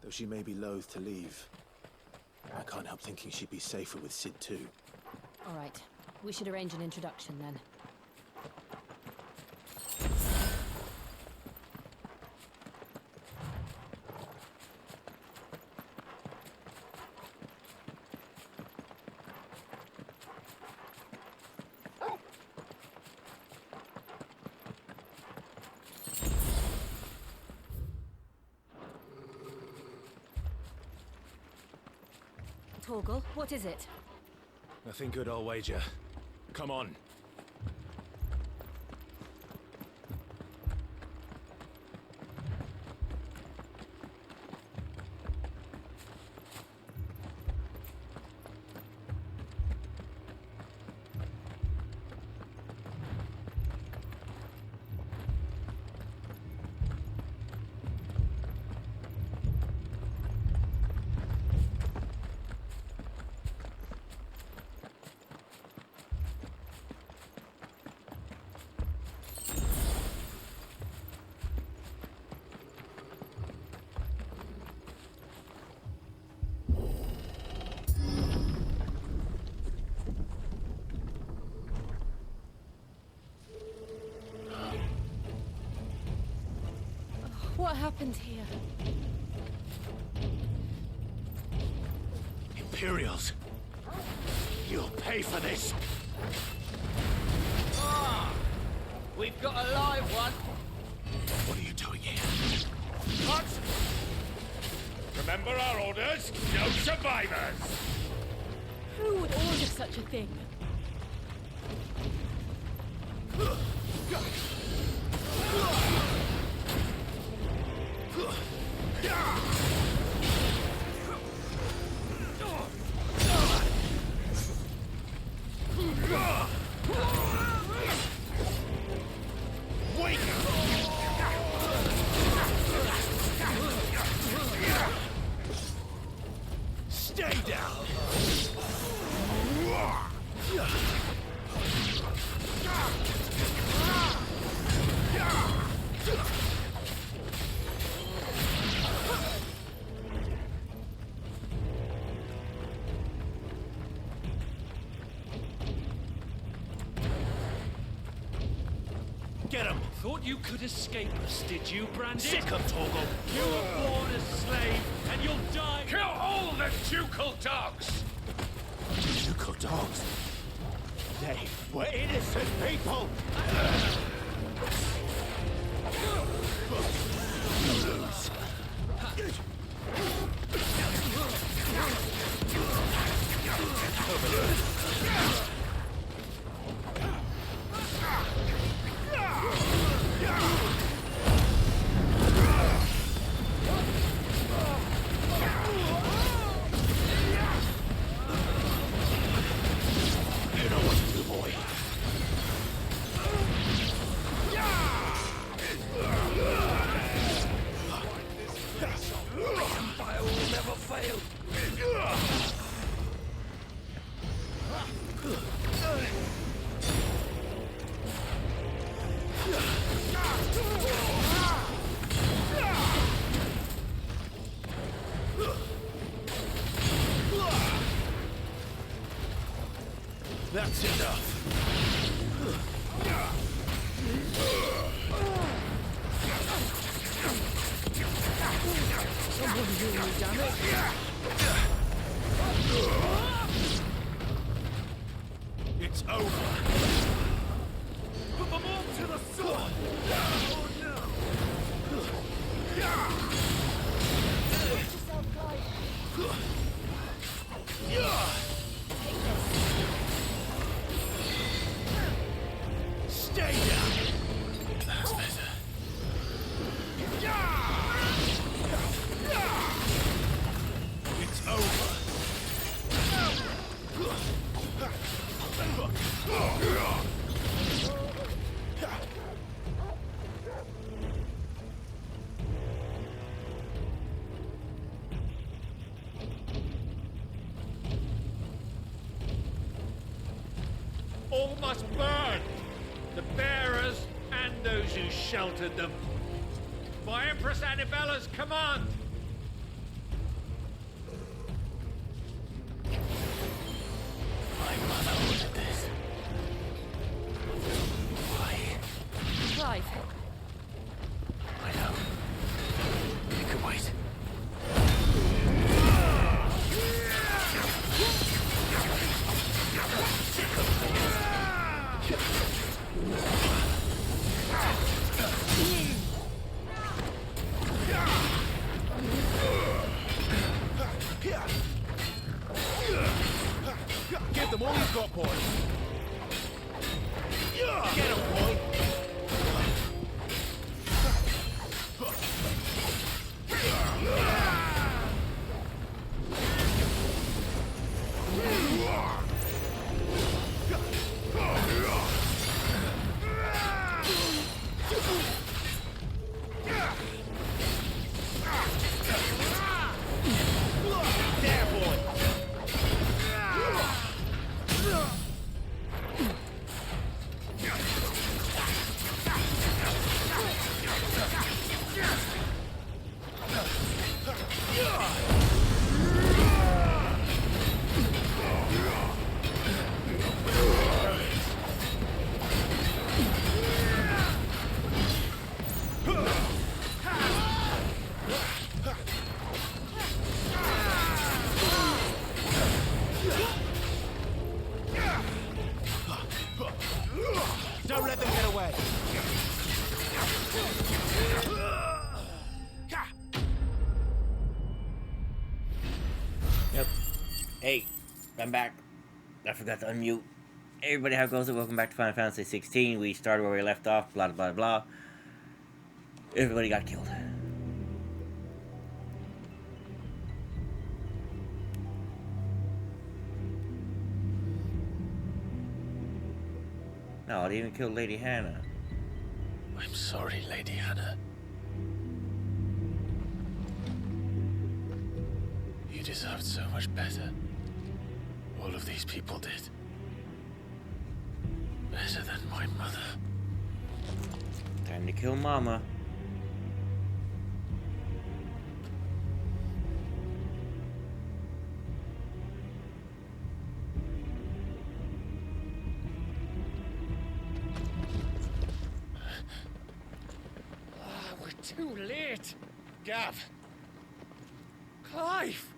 though she may be loath to leave. I can't help thinking she'd be safer with Sid too. All right. We should arrange an introduction then. Torgal, what is it? Nothing good, I'll wager. Come on. What happened here? Imperials! You'll pay for this! Ah! We've got a live one! What are you doing here? What? Remember our orders? No survivors! Who would order such a thing? Stay down! Get him! Thought you could escape us, did you, Brandon? Sick of Torgal! You were born a slave, and you'll die... Kill all the ducal dogs! Ducal dogs? They were innocent people! Lose. You know what to do, boy. Empire will never fail. That's enough. Someone really done it. It's over. Put them all to the sword. Oh no. Stay down. That's better. It's over. All must burn! The bearers and those who sheltered them. By Empress Annibella's command! got, boy? Get him, boy! There, boy! Don't let them get away. Yep. Hey, I'm back. I forgot to unmute. Hey everybody, how goes it? Welcome back to Final Fantasy 16. We started where we left off, blah blah blah. Everybody got killed. No, they even killed Lady Hannah. I'm sorry, Lady Hannah. You deserved so much better. All of these people did. Better than my mother. Time to kill Mama. We're too late. Gav. Clive.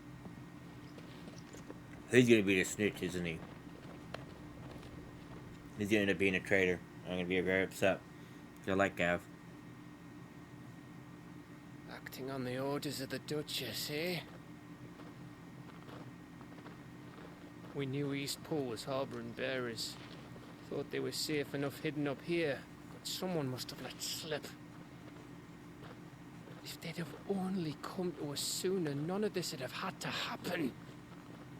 He's gonna be the snitch, isn't he? He's gonna end up being a traitor. I'm gonna be very upset. I like Gav. Acting on the orders of the Duchess, eh? We knew Eastpool was harbouring bearers. Thought they were safe enough hidden up here, but someone must have let slip. If they'd have only come to us sooner, none of this would have had to happen.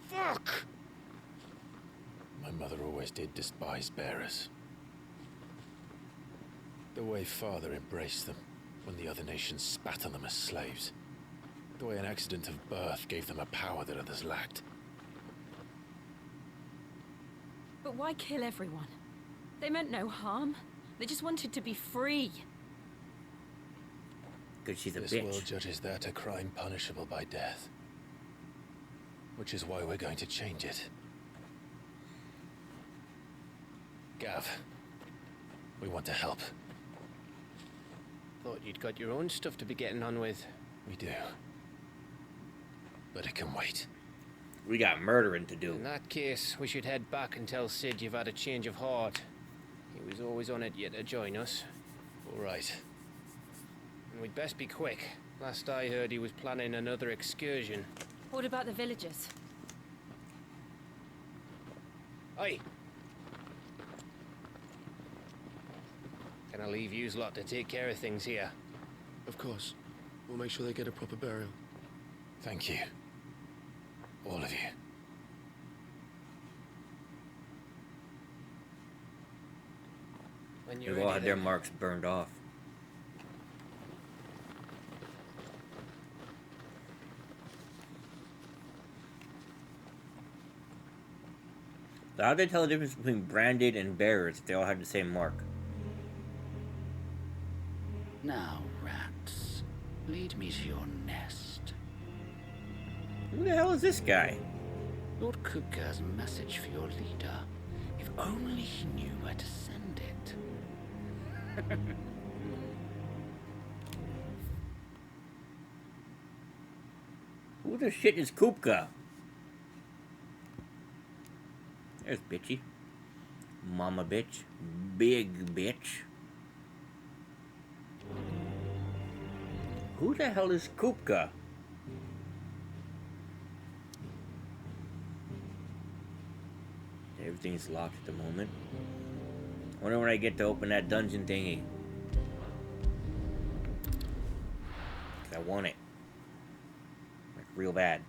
Fuck! My mother always did despise bearers. The way Father embraced them when the other nations spat on them as slaves. The way an accident of birth gave them a power that others lacked. But why kill everyone? They meant no harm. They just wanted to be free. Because she's a This bitch. world judges that a crime punishable by death. Which is why we're going to change it. Gav, we want to help. Thought you'd got your own stuff to be getting on with. We do. But it can wait. We got murdering to do. In that case, we should head back and tell Sid you've had a change of heart. He was always on it yet to join us. All right. And we'd best be quick. Last I heard, he was planning another excursion. What about the villagers? Aye. Can I leave yous lot to take care of things here? Of course. We'll make sure they get a proper burial. Thank you. All of you. When you're They've all ready, had their then. marks burned off. So how'd they tell the difference between branded and bearers if they all had the same mark? Now, rats, lead me to your nest. Who the hell is this guy? Lord Kupka's message for your leader. If only he knew where to send it. Who the shit is Kupka? There's bitchy. Mama bitch. Big bitch. Who the hell is Kupka? Everything's locked at the moment. I wonder when I get to open that dungeon thingy. 'Cause I want it. Like, real bad.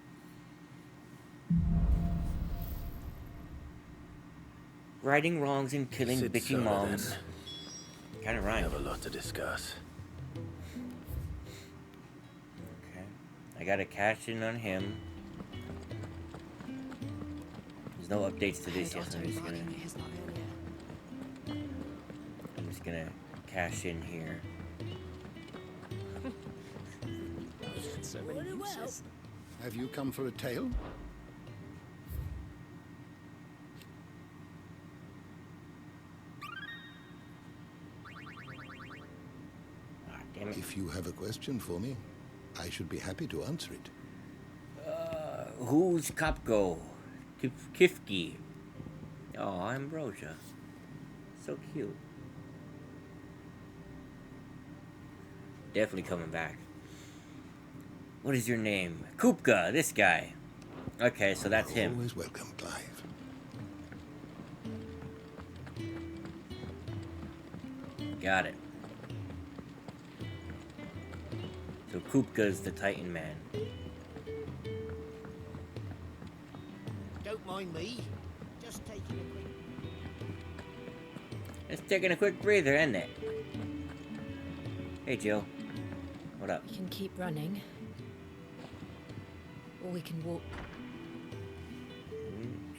Righting wrongs and killing Sid bitchy Solar, moms. then. Kind of We rhyme. have a lot to discuss. Okay. I gotta cash in on him. There's no updates to this yet, so I'm just gonna cash in here. Have you come for a tale? Ah, damn it. If you have a question for me, I should be happy to answer it. Who's Kopko? Kifki. Oh, Ambrosia. So cute. Definitely coming back. What is your name? Kupka, this guy. Okay, so that's him. Always welcome, Clive. Got it. So Kupka's the Titan Man. Don't mind me. Just taking a quick... It's taking a quick breather, isn't it? Hey, Jill. What up? We can keep running. Or we can walk.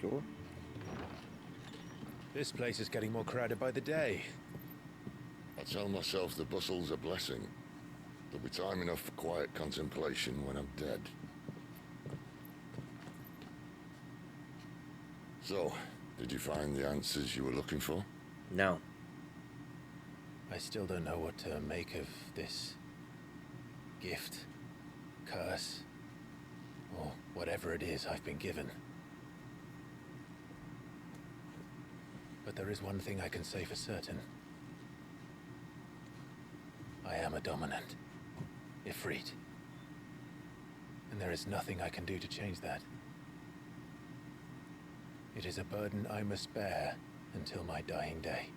Sure. This place is getting more crowded by the day. I tell myself the bustle's a blessing. There'll be time enough for quiet contemplation when I'm dead. So, did you find the answers you were looking for? No. I still don't know what to make of this gift, curse, or whatever it is I've been given. But there is one thing I can say for certain. I am a dominant, Ifrit. And there is nothing I can do to change that. It is a burden I must bear until my dying day.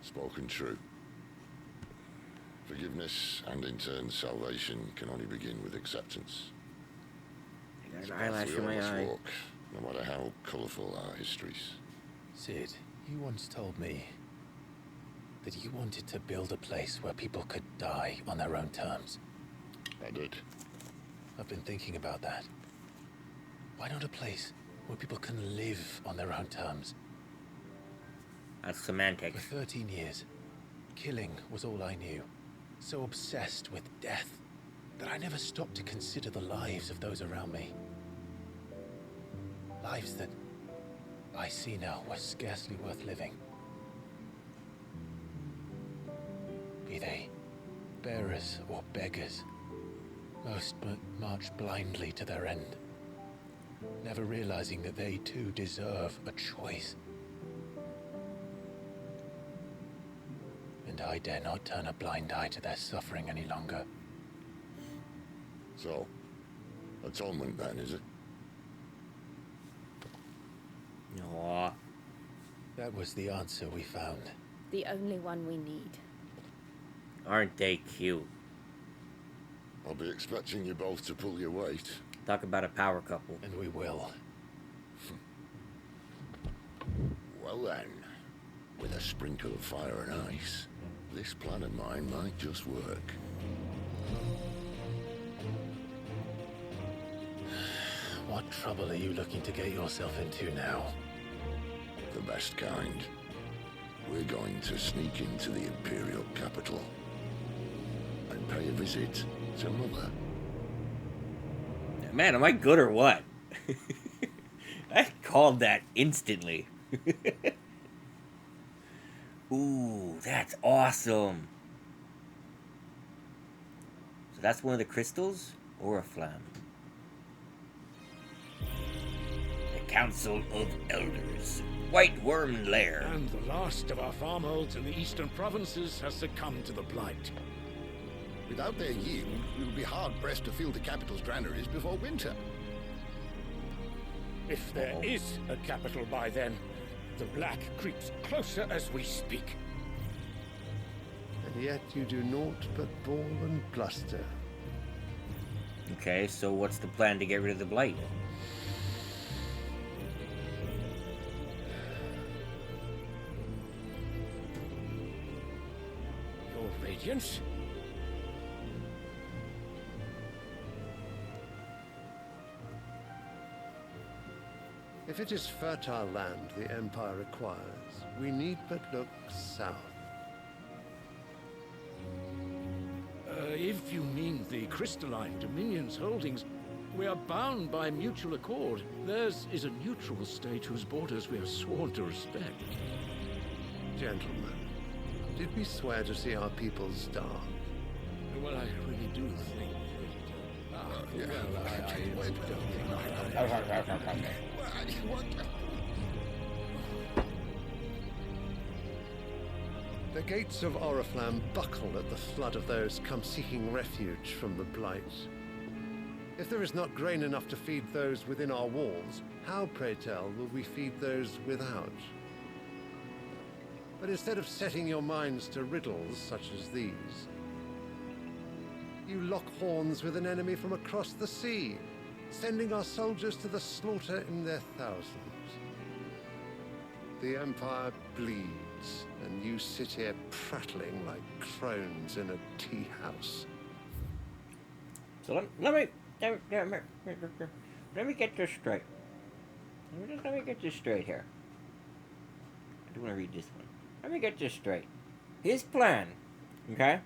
Spoken true. Forgiveness and in turn salvation can only begin with acceptance. I got It's an a path eyelash we in all my must eye. walk, no matter how colourful our histories. Sid, you once told me that you wanted to build a place where people could die on their own terms. I did. I've been thinking about that. Why not a place where people can live on their own terms? That's For semantics. 13 years, killing was all I knew. So obsessed with death that I never stopped to consider the lives of those around me. Lives that I see now were scarcely worth living. Be they bearers or beggars, most march blindly to their end, never realizing that they too deserve a choice. And I dare not turn a blind eye to their suffering any longer. So, atonement then, is it? Aw. That was the answer we found. The only one we need. Aren't they cute? I'll be expecting you both to pull your weight. Talk about a power couple. And we will. Well then, with a sprinkle of fire and ice, this plan of mine might just work. What trouble are you looking to get yourself into now? The best kind. We're going to sneak into the Imperial capital and pay a visit to Mother. Man, am I good or what? I called that instantly. Ooh, that's awesome. So that's one of the crystals or a flam? The Council of Elders. White Worm Lair. And the last of our farmholds in the eastern provinces has succumbed to the blight. Without their yield, we will be hard-pressed to fill the capital's granaries before winter. If there is a capital by then, the Black creeps closer as we speak. And yet you do naught but bawl and bluster. Okay, so what's the plan to get rid of the Blight? Your Radiance? If it is fertile land the Empire requires, we need but look south. If you mean the crystalline Dominion's holdings, we are bound by mutual accord. Theirs is a neutral state whose borders we are sworn to respect. Gentlemen, did we swear to see our peoples starve? Well, I really do think The gates of Oriflamme buckle at the flood of those come seeking refuge from the Blight. If there is not grain enough to feed those within our walls, how, pray tell, will we feed those without? But instead of setting your minds to riddles such as these, you lock horns with an enemy from across the sea, sending our soldiers to the slaughter in their thousands. The Empire bleeds, and you sit here prattling like crones in a tea house. So let me get this straight. Let me get this straight here. I do want to read this one. Let me get this straight. His plan, okay?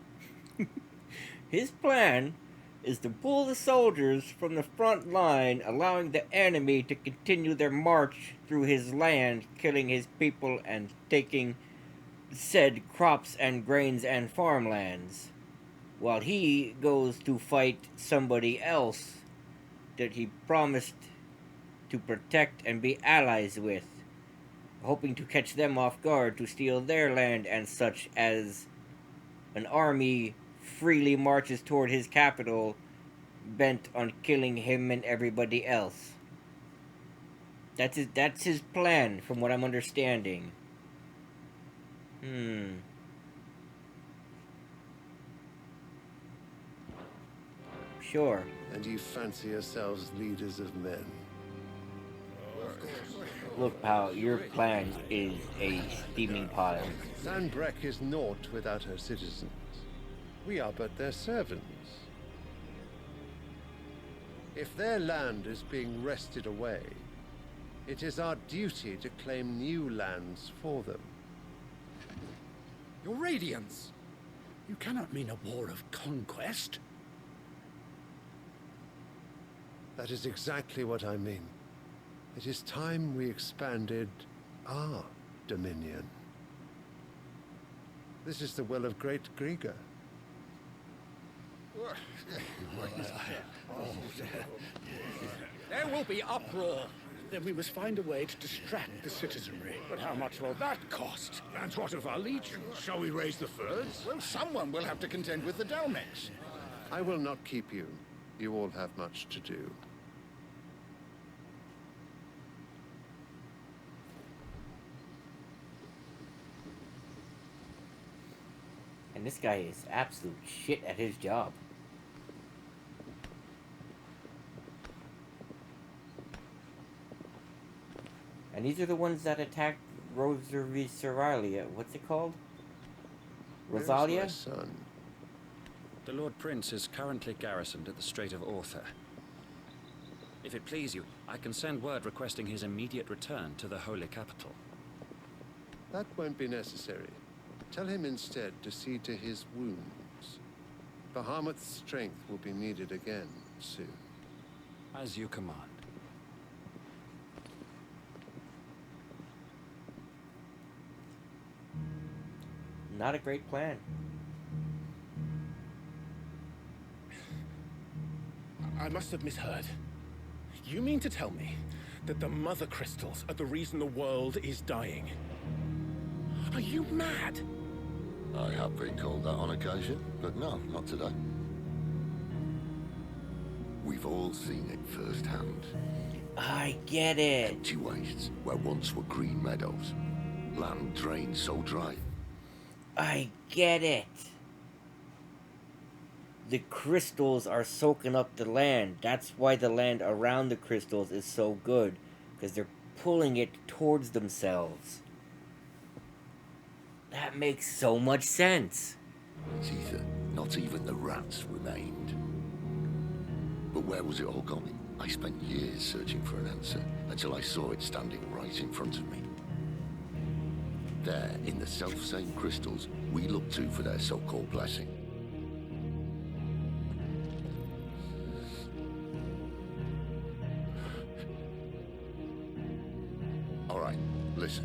His plan is to pull the soldiers from the front line, allowing the enemy to continue their march through his land, killing his people and taking said crops and grains and farmlands, while he goes to fight somebody else that he promised to protect and be allies with, hoping to catch them off guard to steal their land and such, as an army freely marches toward his capital, bent on killing him and everybody else. That's his plan, from what I'm understanding. Sure. And you fancy yourselves leaders of men. Look, pal, your plan is a steaming pile. Sanbreque is naught without her citizens. We are but their servants. If their land is being wrested away, it is our duty to claim new lands for them. Your Radiance! You cannot mean a war of conquest. That is exactly what I mean. It is time we expanded our dominion. This is the will of great Grieger. There will be uproar. Then we must find a way to distract the citizenry. But how much will that cost? And what of our legions? Shall we raise the furs? Well, someone will have to contend with the Dalmex. I will not keep you. You all have much to do. And this guy is absolute shit at his job. And these are the ones that attacked Rosaria. What's it called? Rosalia? Where's my son? The Lord Prince is currently garrisoned at the Strait of Orther. If it please you, I can send word requesting his immediate return to the Holy Capital. That won't be necessary. Tell him instead to see to his wounds. Bahamut's strength will be needed again soon. As you command. Not a great plan. I must have misheard. You mean to tell me that the Mother Crystals are the reason the world is dying? Are you mad? I have been called that on occasion, but no, not today. We've all seen it firsthand. I get it. Empty wastes where once were green meadows. Land drained so dry. I get it. The crystals are soaking up the land. That's why the land around the crystals is so good. Because they're pulling it towards themselves. That makes so much sense. It's ether. Not even the rats remained. But where was it all going? I spent years searching for an answer until I saw it standing right in front of me. There, in the self-same crystals we look to for their so-called blessing. All right, listen.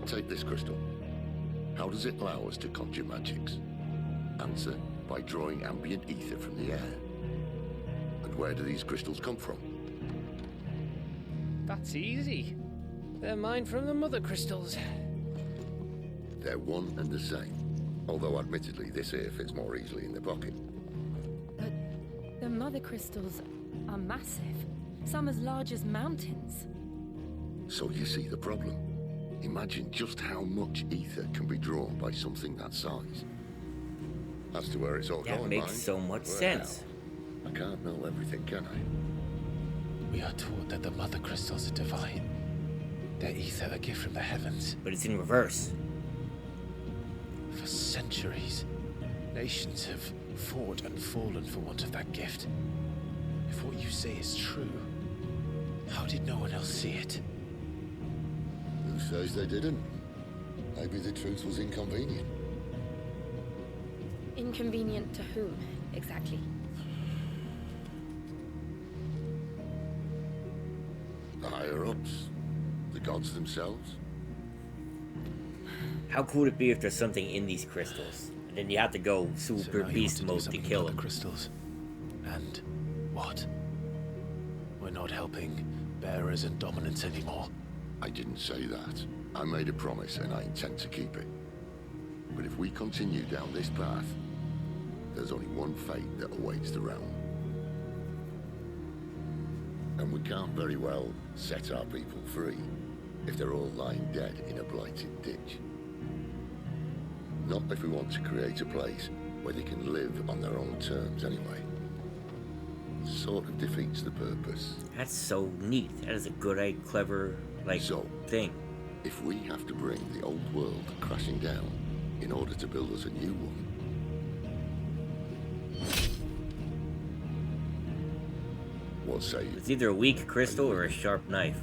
Take this crystal. How does it allow us to conjure magics? Answer, by drawing ambient ether from the air. And where do these crystals come from? That's easy. They're mined from the mother crystals. They're one and the same. Although admittedly this here fits more easily in the pocket. But the mother crystals are massive. Some as large as mountains. So you see the problem. Imagine just how much ether can be drawn by something that size. As to where it's all going, That makes so much sense. I can't know everything, can I? We are taught that the mother crystals are divine. Their ether a gift from the heavens. But it's in reverse. For centuries, nations have fought and fallen for want of that gift. If what you say is true, how did no one else see it? Who says they didn't? Maybe the truth was inconvenient. Inconvenient to whom, exactly? The higher-ups, the gods themselves. How cool would it be if there's something in these crystals? And then you have to go super beast mode to kill the them. crystals. And what? We're not helping bearers and dominants anymore. I didn't say that. I made a promise and I intend to keep it. But if we continue down this path, there's only one fate that awaits the realm. And we can't very well set our people free if they're all lying dead in a blighted ditch. Not if we want to create a place where they can live on their own terms anyway. Sort of defeats the purpose. That's so neat. That is a good, clever, thing. If we have to bring the old world crashing down in order to build us a new one, what say you? It's either a weak crystal or a sharp knife.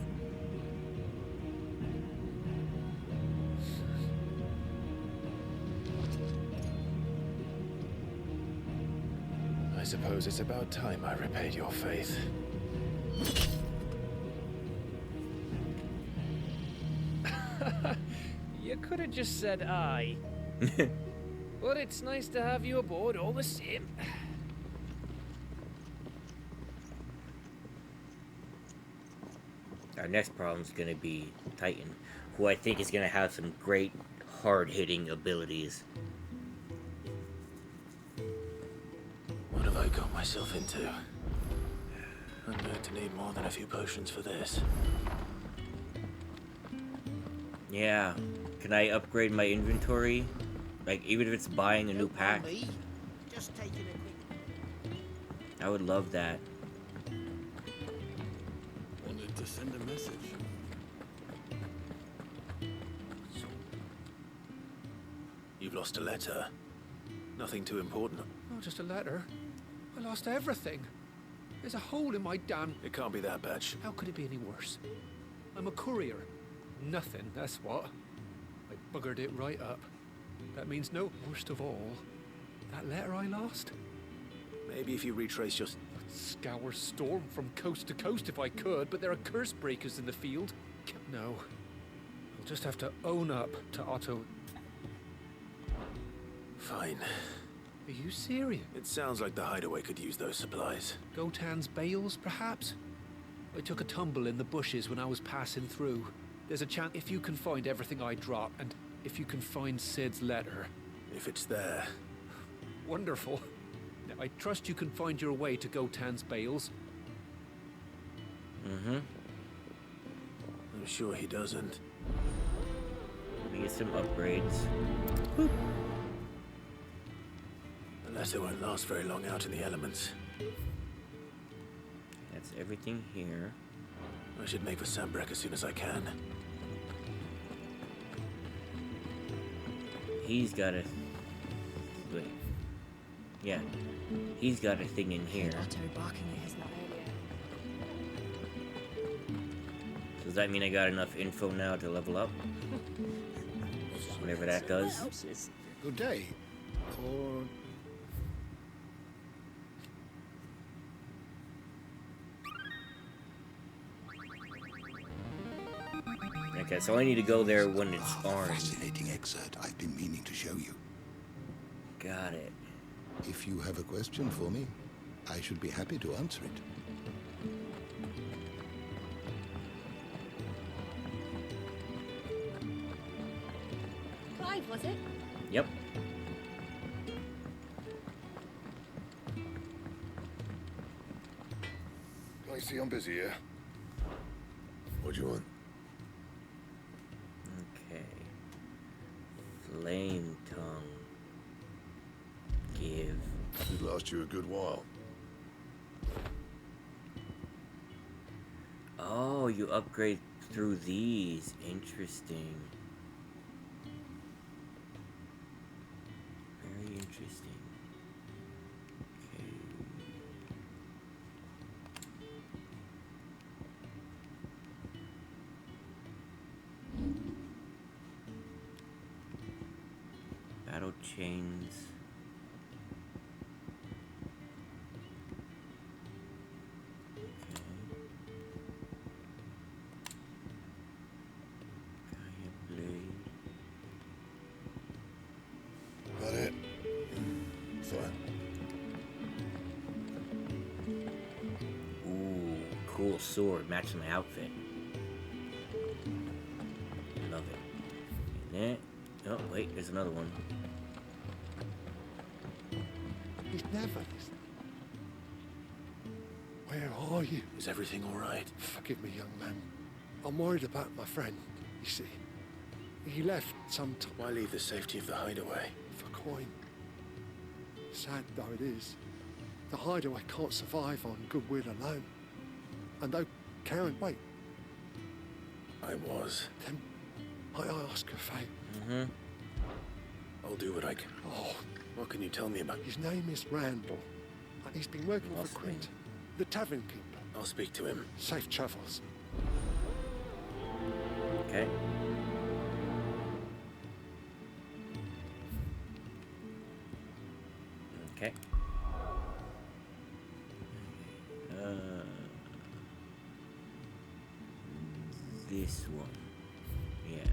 I suppose it's about time I repaid your faith. You could have just said aye. But it's nice to have you aboard all the same. Our next problem is going to be Titan, who I think is going to have some great hard-hitting abilities. What have I got myself into? I'm going to need more than a few potions for this. Yeah. Can I upgrade my inventory? Like, even if it's buying a new pack? Just taking a quick... I would love that. Wanted to send a message. You've lost a letter. Nothing too important. Oh, just a letter. I lost everything. There's a hole in my damn... It can't be that bad. How could it be any worse? I'm a courier. Nothing, that's what. I buggered it right up. That means no... Worst of all, that letter I lost? Maybe if you retrace your... I'd scour storm from coast to coast if I could, but there are curse breakers in the field. No. I'll just have to own up to Otto. Fine. Are you serious? It sounds like the hideaway could use those supplies. Gotan's bales, perhaps? I took a tumble in the bushes when I was passing through. There's a chance if you can find everything I dropped, and if you can find Sid's letter. If it's there. Wonderful. Now, I trust you can find your way to Gotan's bales. Mm-hmm. I'm sure he doesn't. We get some upgrades. The letter won't last very long out in the elements. That's everything here. I should make for Sambrek as soon as I can. He's got a... Wait. Yeah. He's got a thing in here. Otto barking at his not earlier. So does that mean I got enough info now to level up? Whatever that does. Good day. Or... Okay, so I need to go there when it's orange. Fascinating excerpt I've been meaning to show you. Got it. If you have a question for me, I should be happy to answer it. Clive, was it? Yep. I see I'm busy here. What do you want? Okay. Flame tongue. Give. Should last you a good while. Oh, you upgrade through these. Interesting. Very interesting. Okay. Battle chains. That it? Fine. Ooh, cool sword. Matches my outfit. Love it. And then, oh wait, there's another one. He's never listening. Where are you? Is everything all right? Forgive me, young man. I'm worried about my friend, you see. He left some time Why leave the safety of the hideaway? for coin. Sad though it is, the hideaway can't survive on goodwill alone. And though Karen, wait, I was. then I ask a favour. Mm-hmm. I'll do what I can. Oh, What can you tell me about? his name is Randall, and he's been working Lost for me. Quint, the tavern keeper. I'll speak to him. Safe travels. Okay. Okay. This one. Yeah.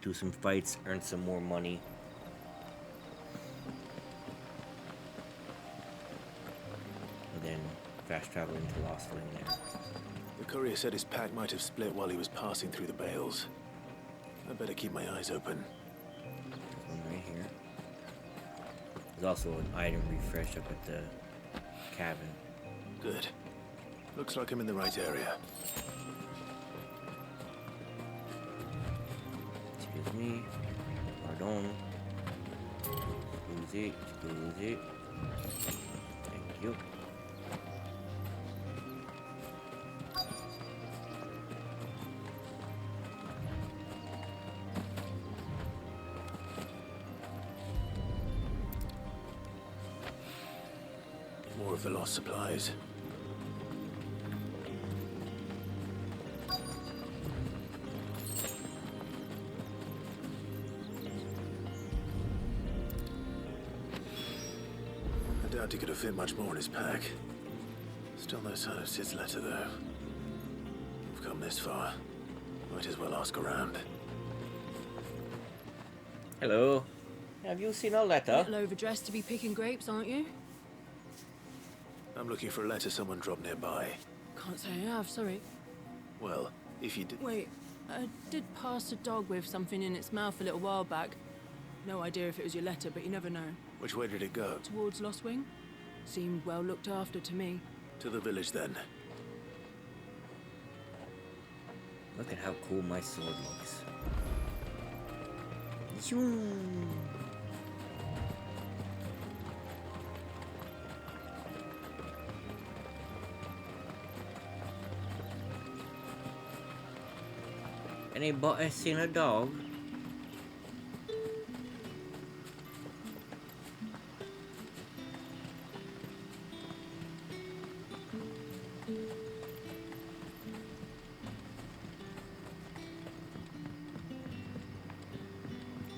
Do some fights, earn some more money. And then fast travel into Lost Flame there. The courier said his pack might have split while he was passing through the bales. I better keep my eyes open. There's one right here. There's also an item refresh up at the cabin. Good. Looks like I'm in the right area. Excuse me. Pardon. Excuse it. Excuse it. Thank you. More of the lost supplies. I doubt he could have fit much more in his pack. Still no sign of Sid's letter, though. We've come this far. Might as well ask around. Hello. Have you seen a letter? Little overdressed to be picking grapes, aren't you? I'm looking for a letter someone dropped nearby. Can't say I have, sorry. Well, if you did... Wait, I did pass a dog with something in its mouth a little while back. No idea if it was your letter, but you never know. Which way did it go? Towards Lost Wing? Seemed well looked after to me. To the village, then. Look at how cool my sword looks. Zoom. Anybody seen a dog?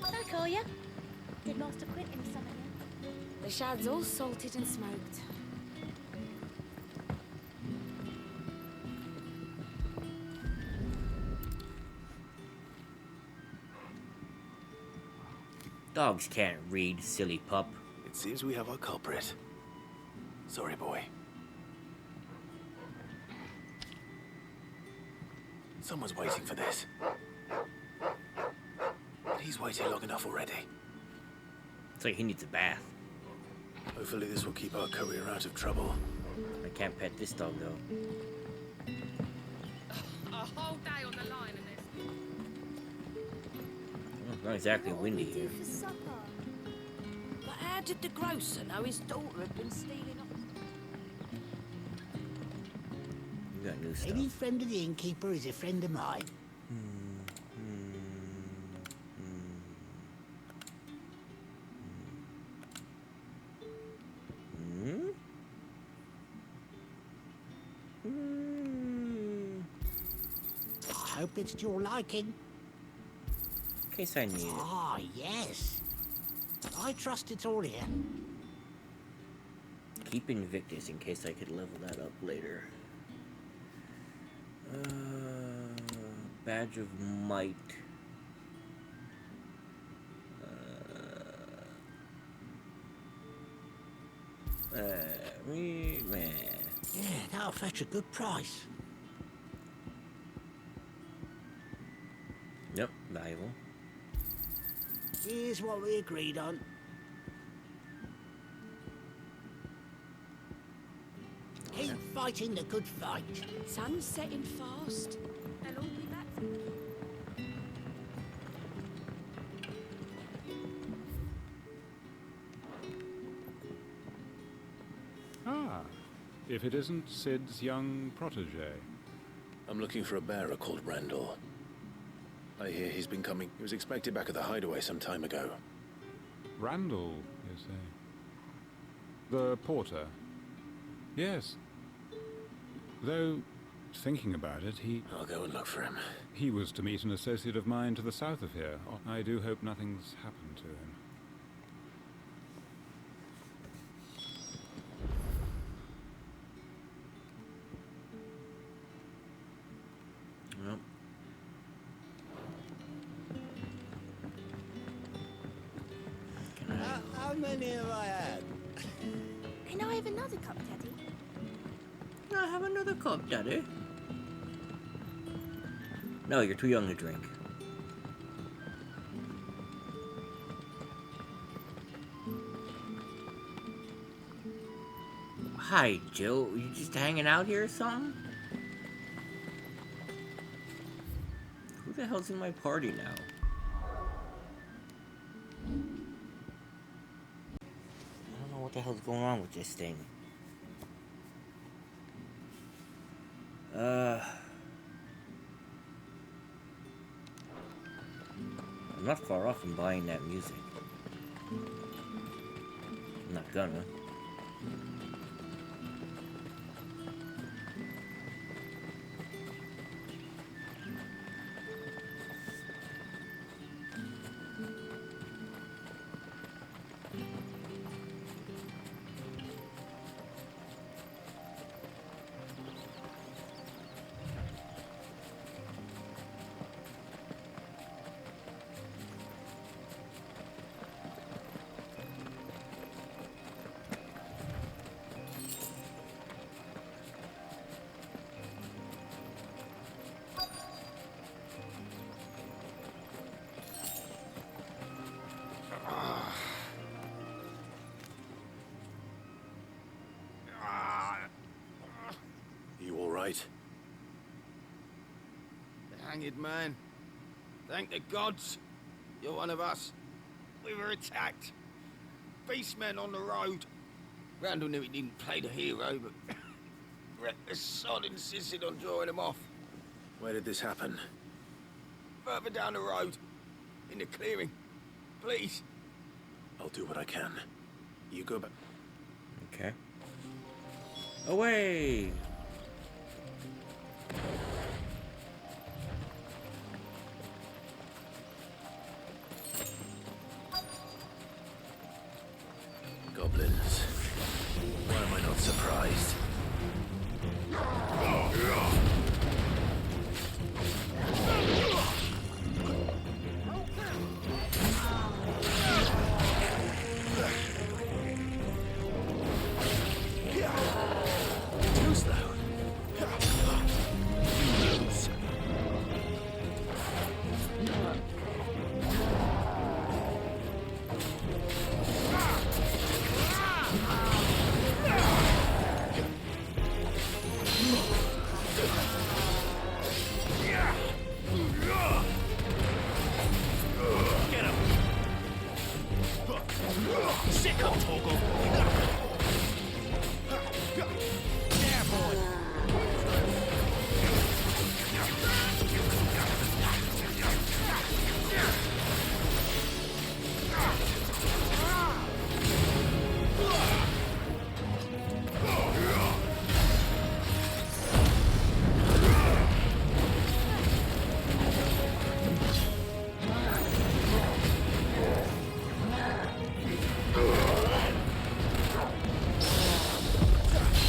Back, are ya? Did Master Quentin summon you? The shad's all salted and smoked. Dogs can't read, silly pup. It seems we have our culprit. Sorry, boy. Someone's waiting for this. But he's waited long enough already. It's like he needs a bath. Hopefully this will keep our courier out of trouble. I can't pet this dog, though. A whole day on the line and It's not exactly windy here. For supper? But how did the grocer know his daughter had been stealing off? You got new stuff. Any friend of the innkeeper is a friend of mine. I hope it's to your liking. In case I need it. Ah, yes. I trust it's all here. Keep Invictus in case I could level that up later. Badge of Might. Yeah, that'll fetch a good price. Yep, valuable. Here's what we agreed on. Keep fighting the good fight. Sun's setting fast. They'll all be back. Ah, if it isn't Sid's young protege. I'm looking for a bearer called Randall. I hear he's been coming. He was expected back at the hideaway some time ago. Randall, you say? The porter? Yes. Though, thinking about it, I'll go and look for him. He was to meet an associate of mine to the south of here. I do hope nothing's happened to him. Yep. How many have I had? Can I have another cup, Daddy? Can I have another cup, Daddy? No, you're too young to drink. Hi, Jill. You just hanging out here or something? Who the hell's in my party now? I don't know what the hell's going on with this thing. I'm not far off from buying that music. I'm not gonna. right? The hanged man. Thank the gods. You're one of us. We were attacked. Beastmen on the road. Randall knew he didn't play the hero, but reckless sod insisted on drawing him off. Where did this happen? Further down the road. In the clearing. Please. I'll do what I can. You go back. Okay. Away! Goblins. Why am I not surprised? Too slow. Get him! Sick of Toggle! There, boy!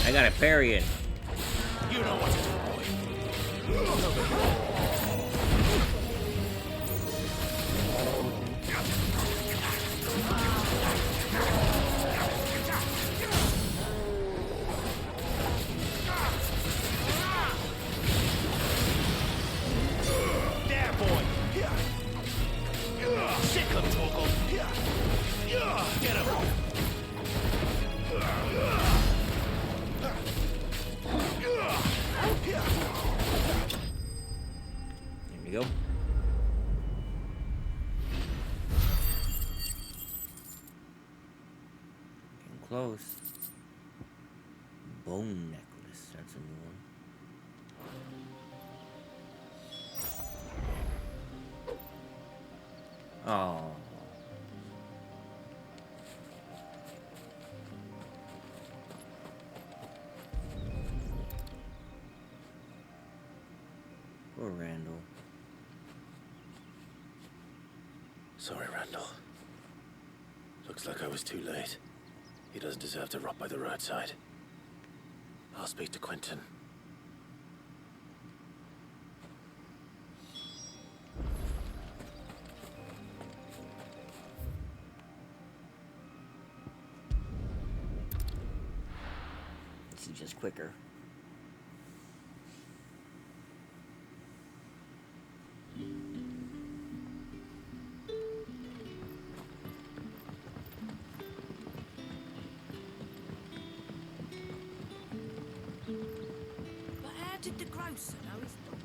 I got a parry in. You know what to do, boy. There, boy. Sick of Toggle. Get him. There we go. Getting close. Bone necklace. That's a new one. Oh. Poor Randall. Sorry, Randall. Looks like I was too late. He doesn't deserve to rot by the roadside. I'll speak to Quentin. This is just quicker. But how did the grocer know his dog?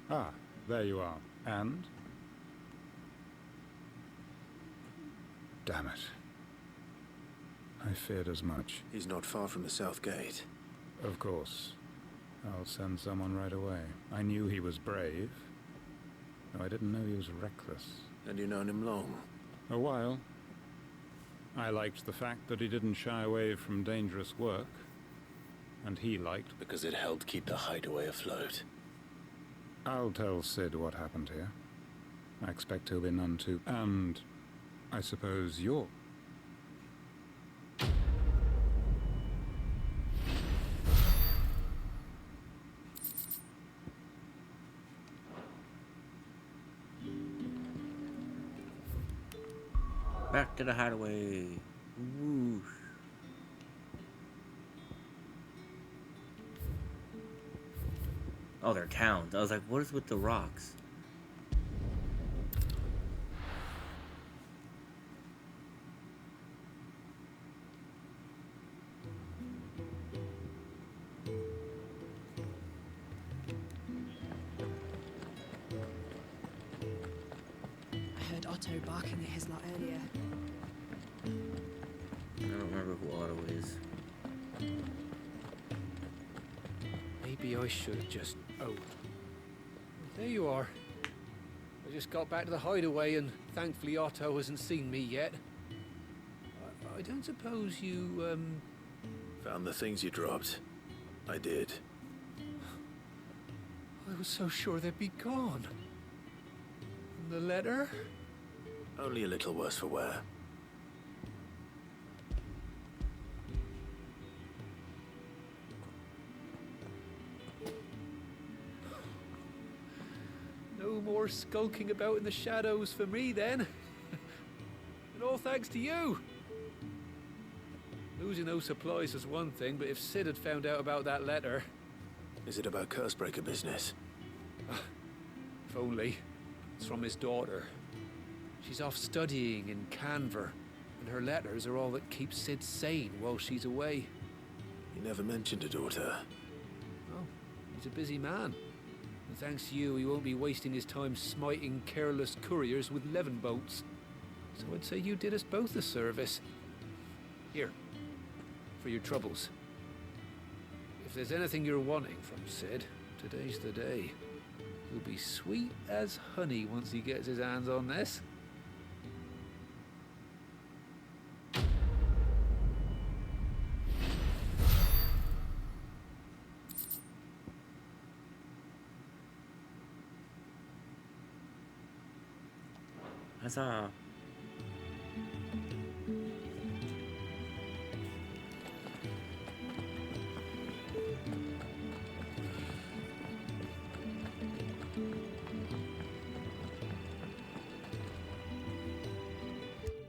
Ah, there you are. And? Damn it. I feared as much. He's not far from the south gate. Of course. I'll send someone right away. I knew he was brave. Though I didn't know he was reckless. And you known him long? A while. I liked the fact that he didn't shy away from dangerous work. And he liked... Because it helped keep the hideaway afloat. I'll tell Sid what happened here. I expect he'll be none too... And... I suppose you're... Back to the hideaway. Whoosh. Oh, they're towns. I was like, what is with the rocks? Otto barking at his lot earlier. I don't remember who Otto is. Maybe I should have just... Oh. There you are. I just got back to the hideaway and thankfully Otto hasn't seen me yet. I don't suppose you, Found the things you dropped. I did. I was so sure they'd be gone. And the letter? Only a little worse for wear. No more skulking about in the shadows for me then. And all thanks to you. Losing those supplies was one thing, but if Sid had found out about that letter... Is it about Cursebreaker business? If only. It's from his daughter. She's off studying in Canver, and her letters are all that keeps Sid sane while she's away. You never mentioned a daughter. Oh, he's a busy man. And thanks to you, he won't be wasting his time smiting careless couriers with levin boats. So I'd say you did us both a service. Here, for your troubles. If there's anything you're wanting from Sid, today's the day. He'll be sweet as honey once he gets his hands on this. Huzzah.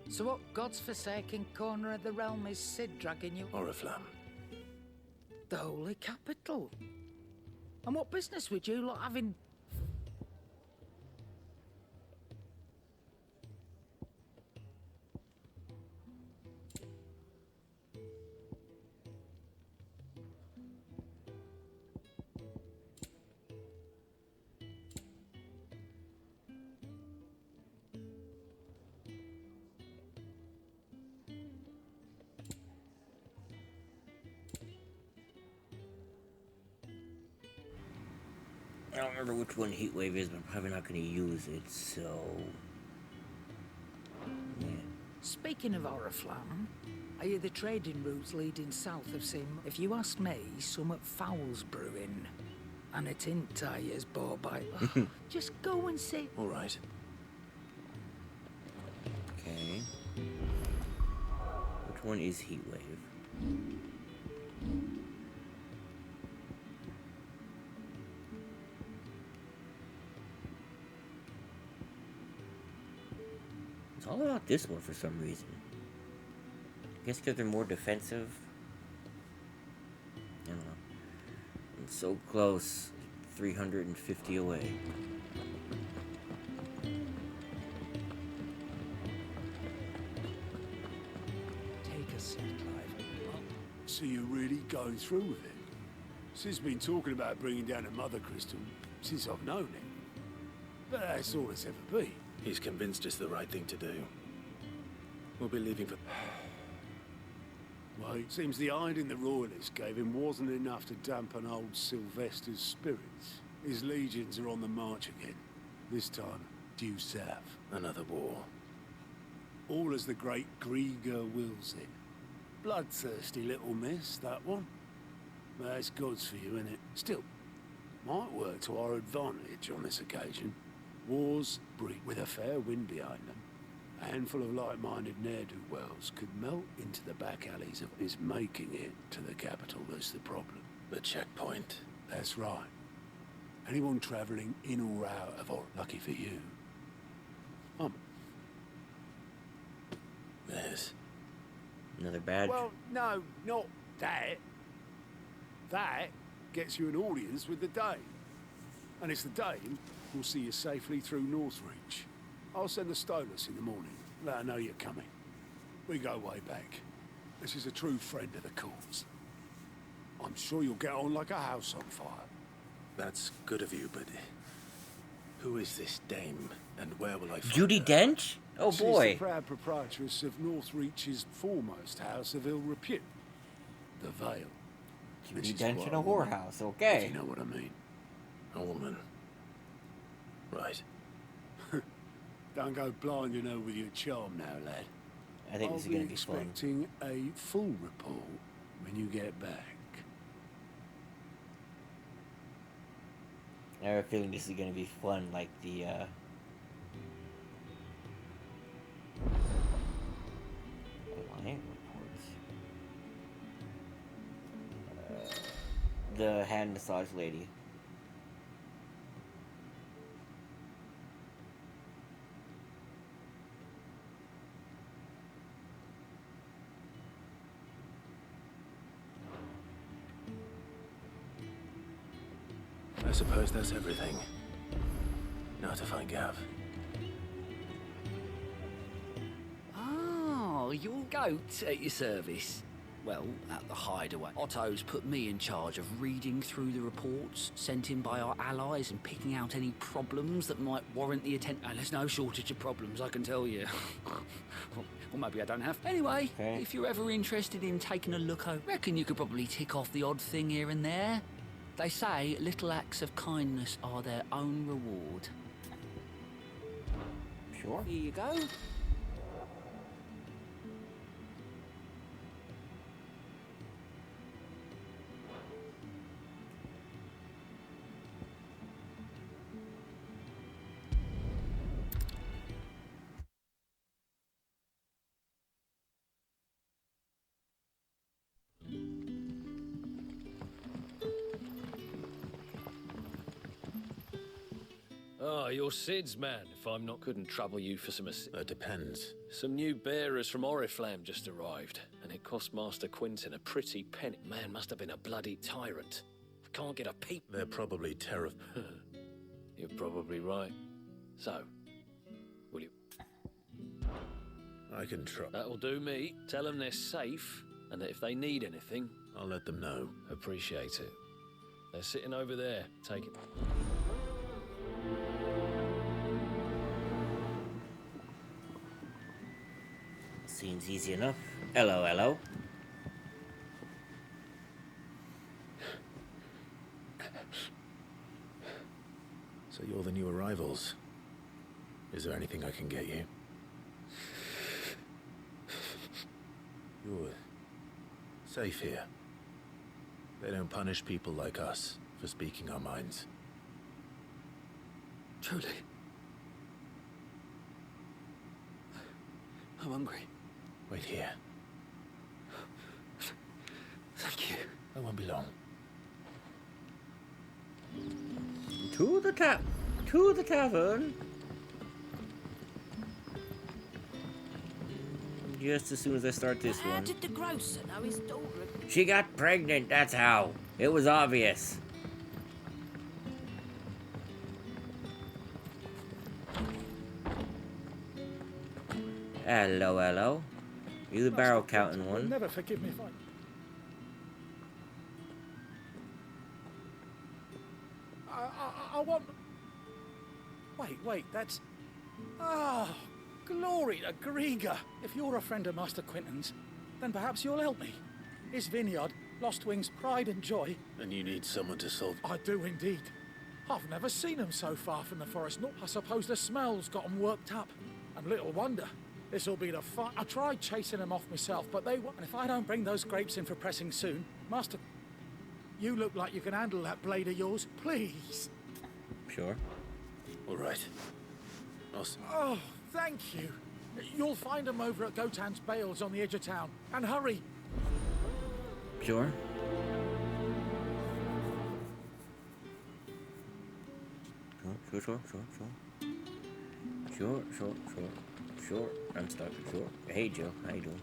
So what God's forsaken corner of the realm is Sid dragging you? Oriflamme. The holy capital. And what business would you lot have in... I don't remember which one Heatwave is, but I'm probably not going to use it, so... Yeah. Speaking of Oriflamme, I hear the trading routes leading south have seen, if you ask me, some foul's brewing. And a tin tyres bought by... Just go and see. All right. Okay. Which one is Heatwave? It's all about this one for some reason. I guess because they're more defensive. I don't know. It's so close. 350 away. Take a seat, Clive. So you're really going through with it? Sid's been talking about bringing down a mother crystal since I've known him. But that's all it's ever been. He's convinced it's the right thing to do. We'll be leaving for... Well, it seems the hiding the Royalists gave him wasn't enough to dampen old Sylvester's spirits. His legions are on the march again. This time, due south. Another war. All as the great Grieger wills it. Bloodthirsty little miss, that one. But it's God's for you, innit? Still, might work to our advantage on this occasion. Wars breed with a fair wind behind them. A handful of like-minded ne'er-do-wells could melt into the back alleys of his making it to the capital. That's the problem. The checkpoint. That's right. Anyone travelling in or out of Or, lucky for you. There's another badge. Well, no, not that. That gets you an audience with the Dame. And it's the Dame who'll see you safely through Northreach. I'll send the Stolas in the morning. Let her know you're coming. We go way back. This is a true friend of the cause. I'm sure you'll get on like a house on fire. That's good of you, but... Who is this dame, and where will I find Judy her? Dench? Oh She's boy. the proud proprietress of Northreach's foremost house of ill repute, the Vale. Judy She's Dench quite in a woman, whorehouse, okay. if you know what I mean. A woman. Right. Don't go blinding her with your charm now, lad. I think I'll this is gonna be fun. expecting a full report when you get back. I have a feeling this is gonna be fun, like the client reports. The hand massage lady. I suppose that's everything. Now to find Gav. Oh, your goat at your service. Well, at the hideaway, Otto's put me in charge of reading through the reports sent in by our allies and picking out any problems that might warrant the attention. And there's no shortage of problems, I can tell you. Or maybe I don't have. Anyway, if you're ever interested in taking a look, I reckon you could probably tick off the odd thing here and there. They say little acts of kindness are their own reward. Sure. Here you go. Ah, you're Sid's man, if I'm not... Couldn't trouble you for some... That depends. Some new bearers from Oriflamme just arrived, and it cost Master Quinton a pretty penny. Man must have been a bloody tyrant. Can't get a peep. They're probably terrible. You're probably right. So, will you... I can try. That'll do me. Tell them they're safe, and that if they need anything... I'll let them know. Appreciate it. They're sitting over there, taking... Seems easy enough. Hello, hello. So you're the new arrivals. Is there anything I can get you? You're safe here. They don't punish people like us for speaking our minds. Truly. I'm hungry. Wait here. Thank you. I won't be long. To the tavern. Just as soon as I start this How one. did the grocer know his daughter? She got pregnant, that's how. It was obvious. Hello, hello. You the barrel counting one. Never forgive me if I want... Wait, that's... Ah, glory to Griga. If you're a friend of Master Quinton's, then perhaps you'll help me. His vineyard, Lost Wing's pride and joy. And you need someone to solve... I do indeed. I've never seen them so far from the forest. No, I suppose the smell's got them worked up. And little wonder. This'll be the fun. I tried chasing them off myself, but they won't. And if I don't bring those grapes in for pressing soon, Master... You look like you can handle that blade of yours. Please. Sure. All right. Oh, thank you. You'll find them over at Gotan's Bales on the edge of town. And hurry. Sure. Sure. I'm stuck. Sure. Hey, Joe. How you doing?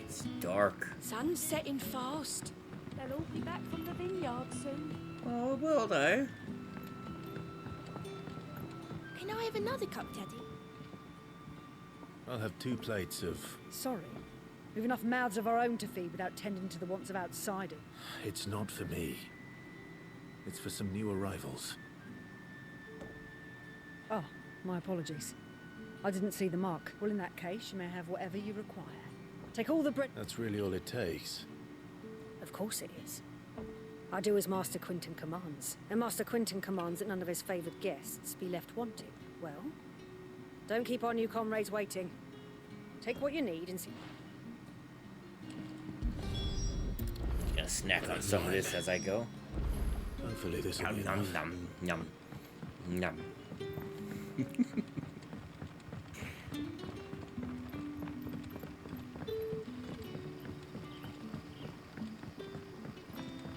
It's dark. Sun's setting fast. They'll all be back from the vineyard soon. Oh, will they? Can I have another cup, Daddy? I'll have 2 plates of... Sorry. We've enough mouths of our own to feed without tending to the wants of outsiders. It's not for me. It's for some new arrivals. Oh, my apologies. I didn't see the mark. Well, in that case, you may have whatever you require. Take all the bread... That's really all it takes. Of course it is. I do as Master Quinton commands. And Master Quinton commands that none of his favoured guests be left wanting. Well, don't keep our new comrades waiting. Take what you need and see... Gonna snack on some of this as I go. Hopefully this will be Nom enough. nom nom nom.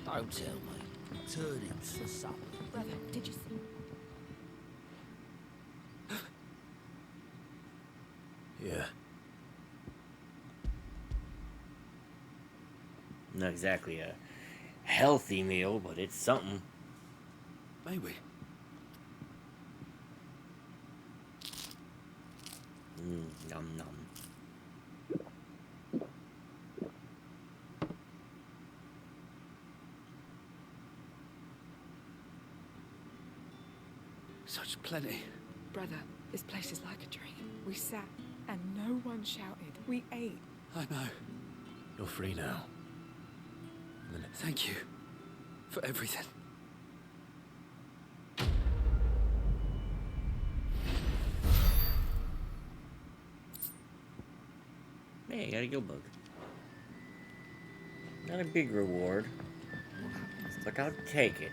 Don't tell me. Turnips for supper. Brother, did you see? Yeah. Not exactly a healthy meal, but it's something. Maybe. Nom nom. Such plenty. Brother, this place is like a dream. We sat and no one shouted. We ate. I know. You're free now. And then... Thank you for everything. Hey, I got a gill bug. Not a big reward. But I'll take it.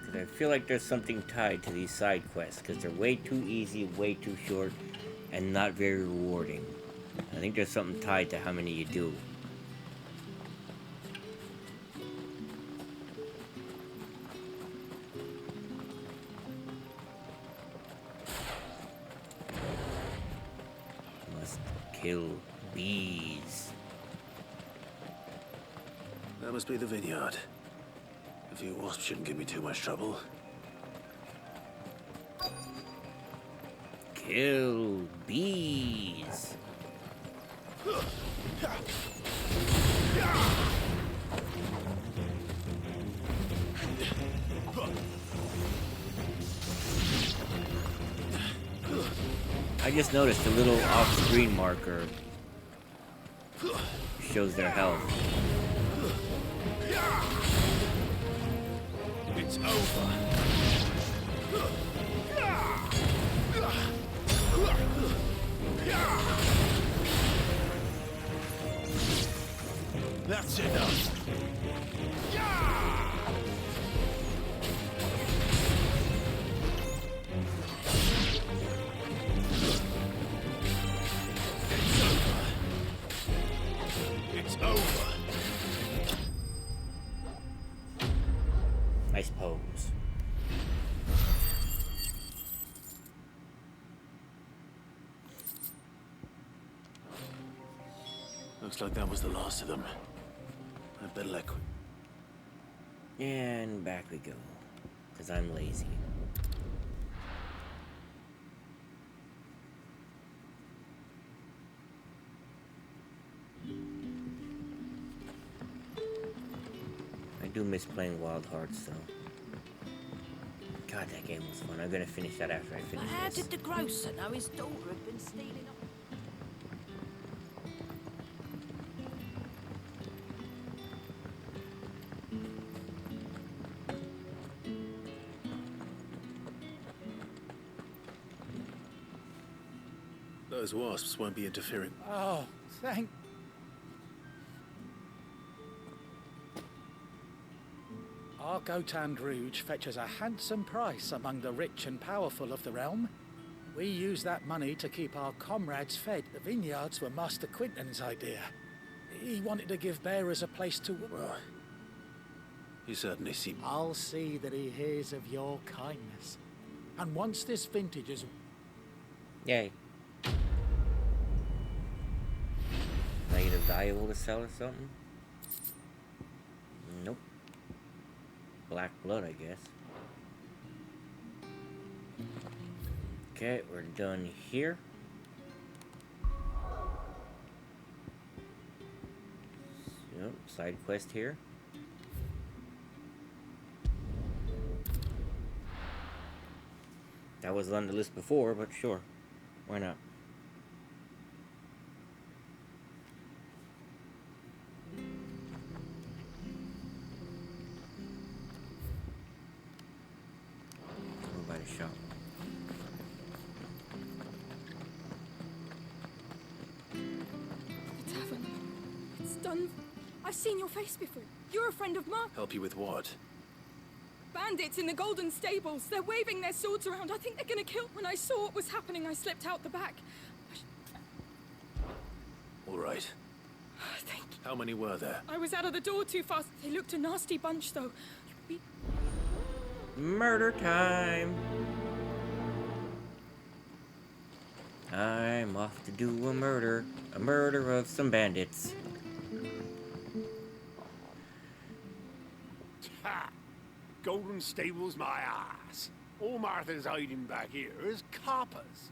Because I feel like there's something tied to these side quests. Because they're way too easy, way too short, and not very rewarding. I think there's something tied to how many you do. Must kill bees. That must be the vineyard. A few wasps shouldn't give me too much trouble. Kill bees. I just noticed a little off-screen marker shows their health. It's over. That's enough. It's over. Nice pose. Looks like that was the last of them. I better let And back we go. Because I'm lazy. I do miss playing Wild Hearts though. God, that game was fun. I'm gonna finish that after I finish How this. did the grocer know his daughter had been stealing off? Those wasps won't be interfering. Oh, thank... Our Gotand Rouge fetches a handsome price among the rich and powerful of the realm. We use that money to keep our comrades fed. The vineyards were Master Quinton's idea. He wanted to give bearers a place to... Well, you certainly seem... I'll see that he hears of your kindness. And once this vintage is... Yay. Make it valuable to sell or something? Nope. Black blood, I guess. Okay, we're done here. So, side quest here. That was on the list before, but sure. Why not? Over by the shop. The tavern. It's done. I've seen your face before. You're a friend of Mark. Help you with what? Bandits in the Golden Stables. They're waving their swords around. I think they're gonna kill. When I saw what was happening, I slipped out the back. All right. Thank you. How many were there? I was out of the door too fast. They looked a nasty bunch, though. Murder time. I'm off to do a murder of some bandits. Ha! Golden Stables, my ass. All Martha's hiding back here is coppers.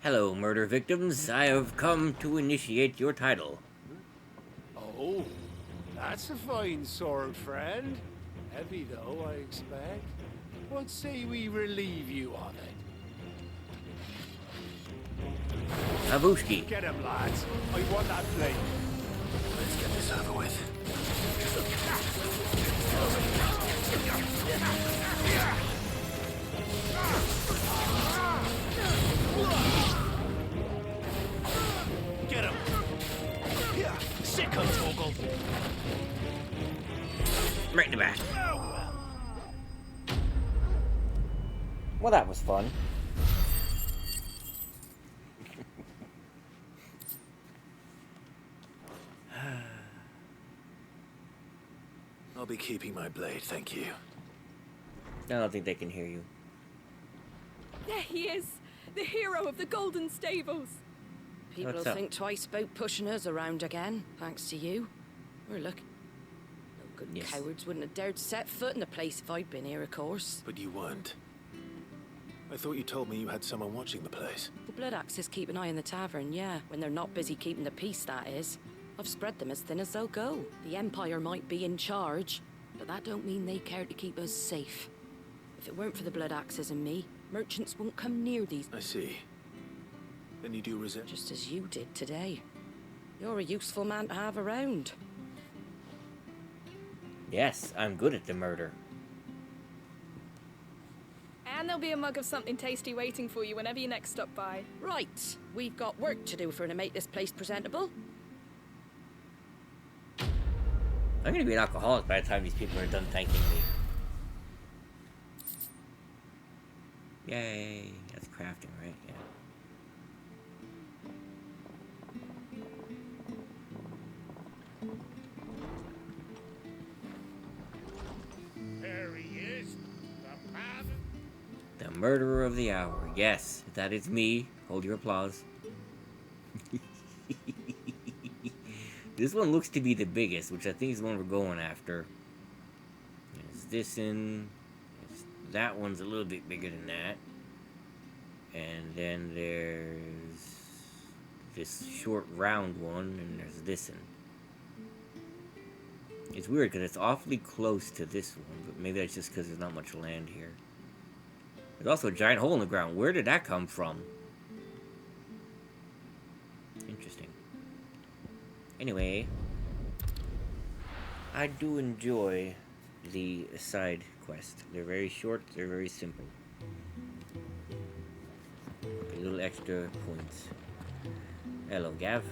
Hello, murder victims. I have come to initiate your title. Oh, that's a fine sword, friend. Heavy, though, I expect. What say we relieve you of it? Abushki. Get him, lads. I want that blade. Let's get this over with. Get him. Sicko Torgal. Right in the back. Well, that was fun. I'll be keeping my blade, thank you. I don't think they can hear you. There he is, the hero of the Golden Stables. People will think twice about pushing us around again, thanks to you. We're lucky. No good cowards wouldn't have dared set foot in the place if I'd been here, of course. But you weren't. I thought you told me you had someone watching the place. The Blood Axes keep an eye on the tavern, yeah. When they're not busy keeping the peace, that is. I've spread them as thin as they'll go. The Empire might be in charge, but that don't mean they care to keep us safe. If it weren't for the Blood Axes and me, merchants won't come near these. I see. Then you do resent. Just as you did today. You're a useful man to have around. Yes, I'm good at the murder. And there'll be a mug of something tasty waiting for you whenever you next stop by. Right. We've got work to do to make this place presentable. I'm gonna be an alcoholic by the time these people are done thanking me. Yay. That's crafting, right? Yeah. There he is. The man. The murderer of the hour. Yes, that is me. Hold your applause. This one looks to be the biggest, which I think is the one we're going after. There's this in. That one's a little bit bigger than that. And then there's this short round one, and there's this one. It's weird because it's awfully close to this one, but maybe that's just because there's not much land here. There's also a giant hole in the ground. Where did that come from? Interesting. Anyway, I do enjoy the side quest. They're very short, they're very simple. A little extra points. Hello, Gav.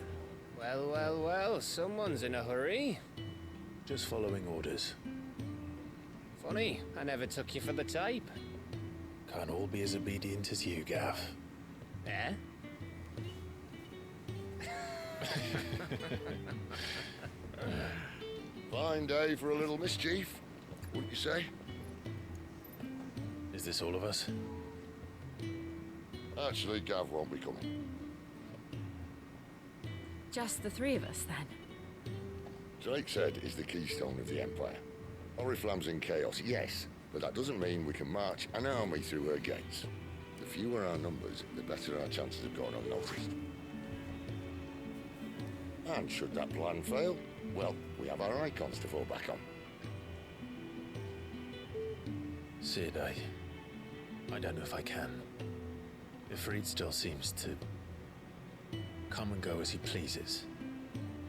Well, well, well, someone's in a hurry. Just following orders. Funny, I never took you for the type. Can't all be as obedient as you, Gav. Eh? Fine day for a little mischief, wouldn't you say? Is this all of us? Actually, Gav won't be coming. Just the three of us, then? Drake said is the keystone of the Empire. Oriflamme's in chaos, yes, but that doesn't mean we can march an army through her gates. The fewer our numbers, the better our chances of going unnoticed. And should that plan fail, well, we have our icons to fall back on. Sid, I don't know if I can. Ifrit still seems to come and go as he pleases.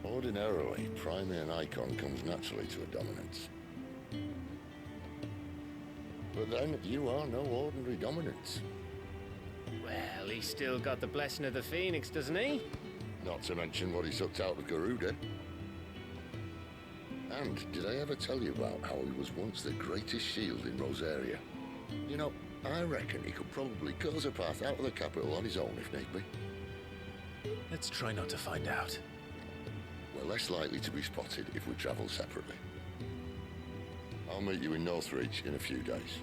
Ordinarily, priming an icon comes naturally to a dominance. But then, you are no ordinary dominance. Well, he's still got the blessing of the Phoenix, doesn't he? Not to mention what he sucked out of Garuda. And did I ever tell you about how he was once the greatest shield in Rosaria? You know, I reckon he could probably cause a path out of the capital on his own if need be. Let's try not to find out. We're less likely to be spotted if we travel separately. I'll meet you in Northreach in a few days.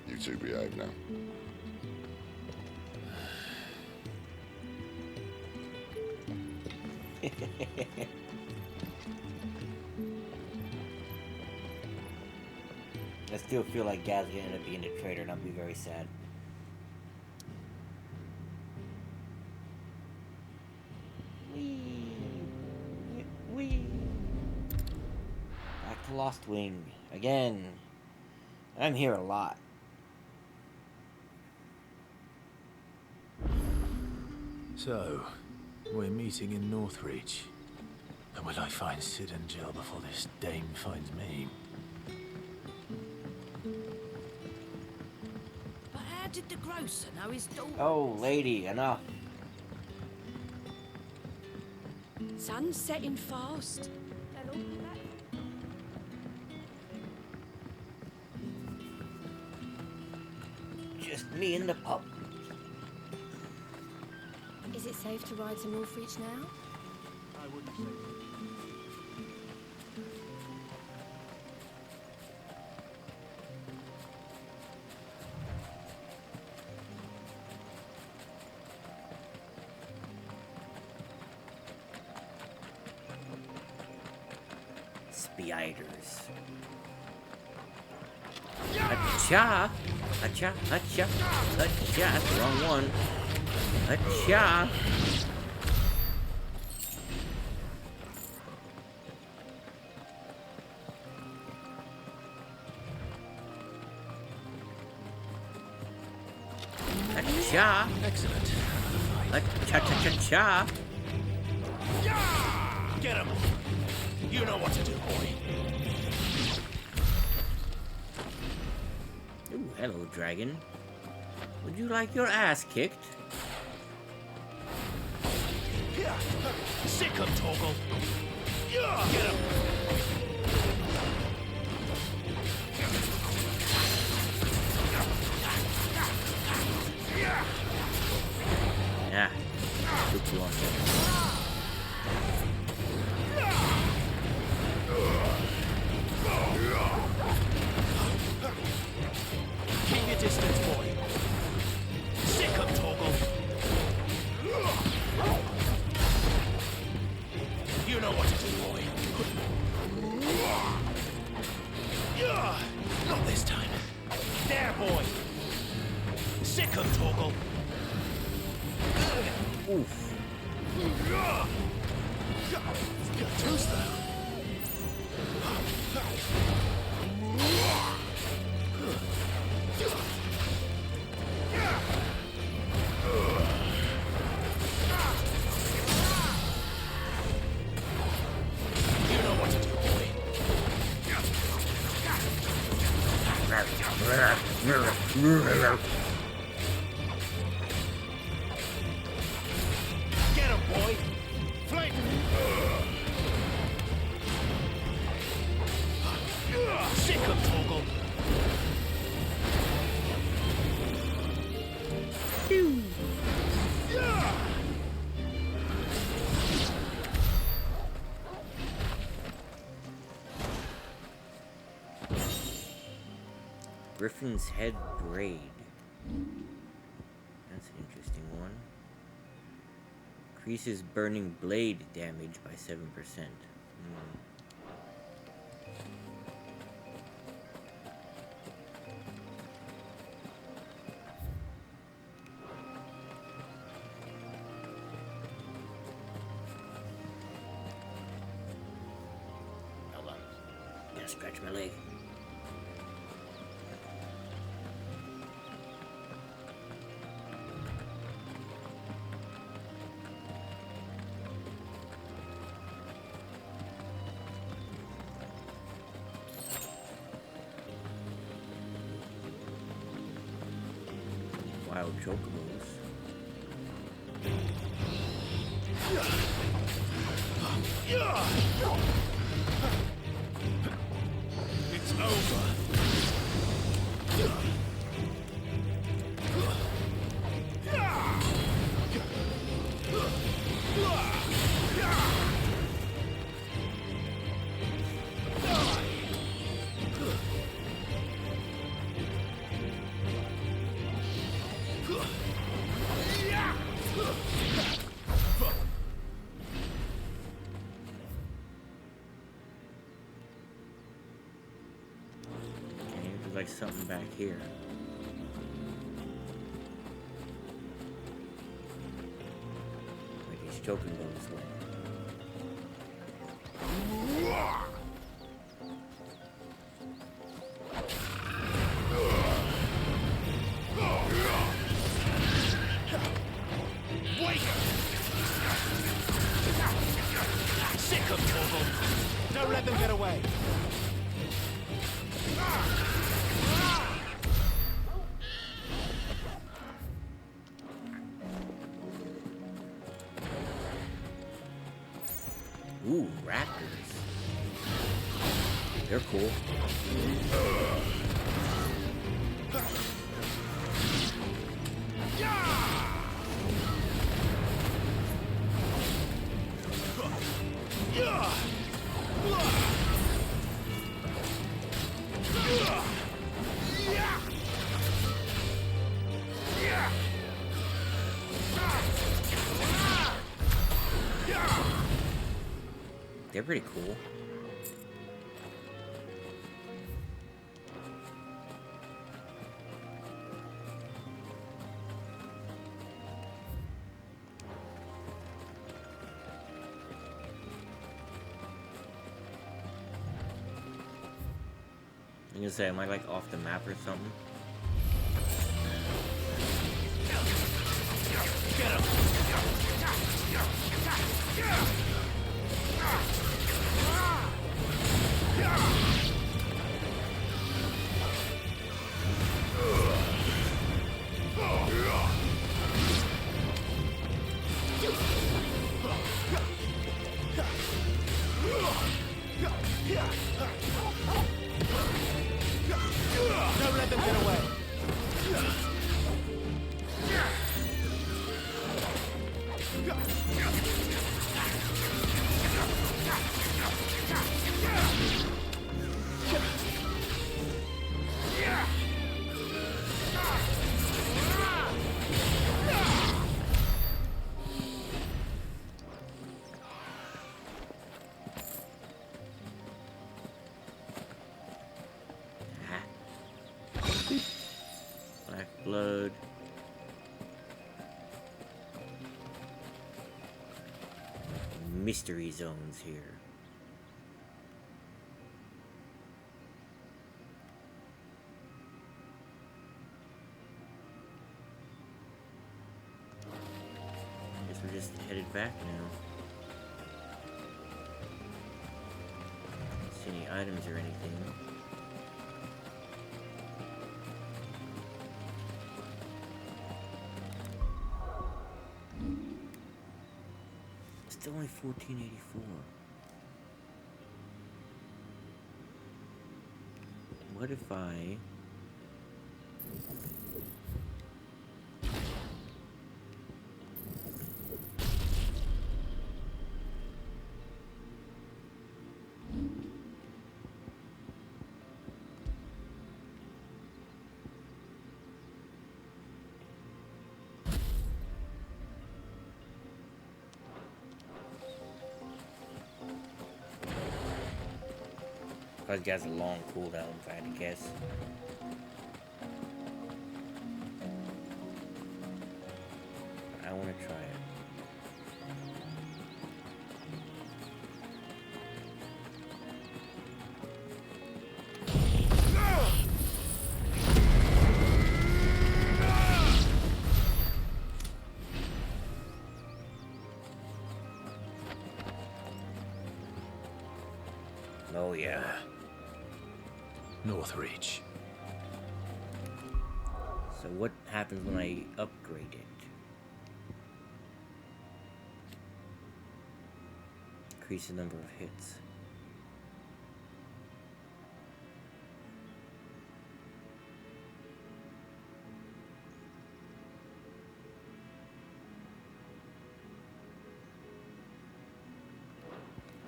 You two behave now. I still feel like Gaz gonna end up being a traitor, and I'll be very sad. Wee. Back to Lost Wing again. I'm here a lot. So, we're meeting in Northreach. And will I find Sid and Jill before this dame finds me? But how did the grocer know his daughter? Oh, lady, enough. Sun's setting fast. They'll all be back. Just me and the pup. Is it safe to ride to Northreach now? I wouldn't say. Spiders. Acha! Acha! Acha! Acha! That's the wrong one. Acha! Acha! Excellent. Acha-cha-cha-cha! Get him! You know what to do, boy. Ooh, hello, dragon. Would you like your ass kicked? Here! Sick him, Torgal! Yeah! Get him! Yeah. Good one. Keep your distance, boy. Sick him, Torgal! You know what to do, boy. Yeah! Not this time. There, boy! Sick him, Torgal! Oof. Got toast there. You know what to do, boy. Get him, boy! Flank! Sick him, Torgal! Griffin's head braid. That's an interesting one. Increases burning blade damage by 7%. Scratch my leg. Wild chocobos. It's over. There's like something back here. Like he's choking those way. Sick of trouble. Don't let them get away. Ooh, raptors. They're cool. They're pretty cool. I'm gonna say, am I like off the map or something? Get him! Don't let them get away. Black blood. Mystery zones here. I guess we're just headed back now. Don't see any items or anything. It's only 1484. What if I... Probably has a long cooldown if I had to guess. I want to try it. Oh, yeah. Northreach. So what happens when I upgrade it? Increase the number of hits.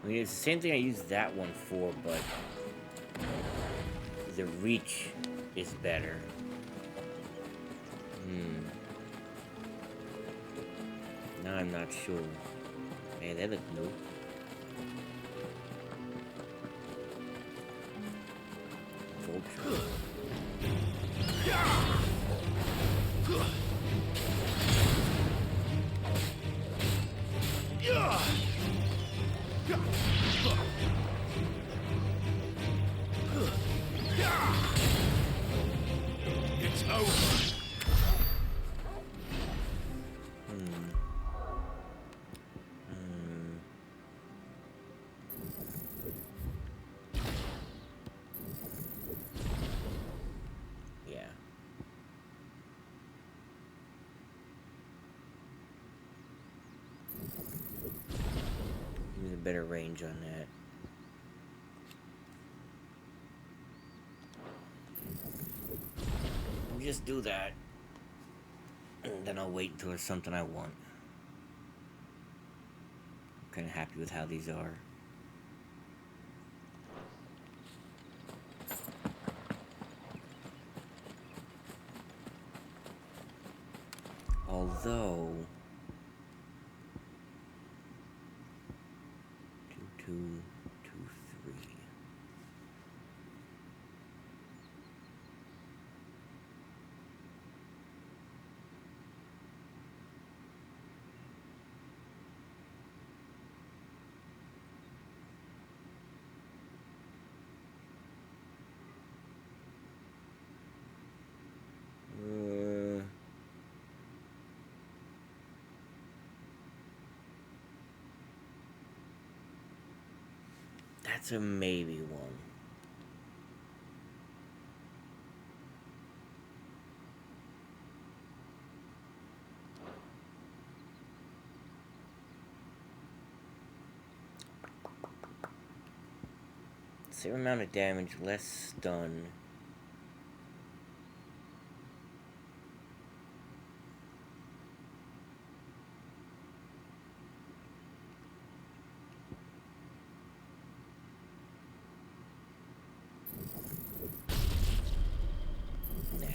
I mean, it's the same thing I used that one for, but the reach is better. Now I'm not sure. Man, that look new. Vulture. It's over. Yeah. Give me a better range on that. Just do that, and then I'll wait until there's something I want. I'm kind of happy with how these are. Although 2, 2, 2, 3. That's a maybe one. Same amount of damage, less stun. Nah.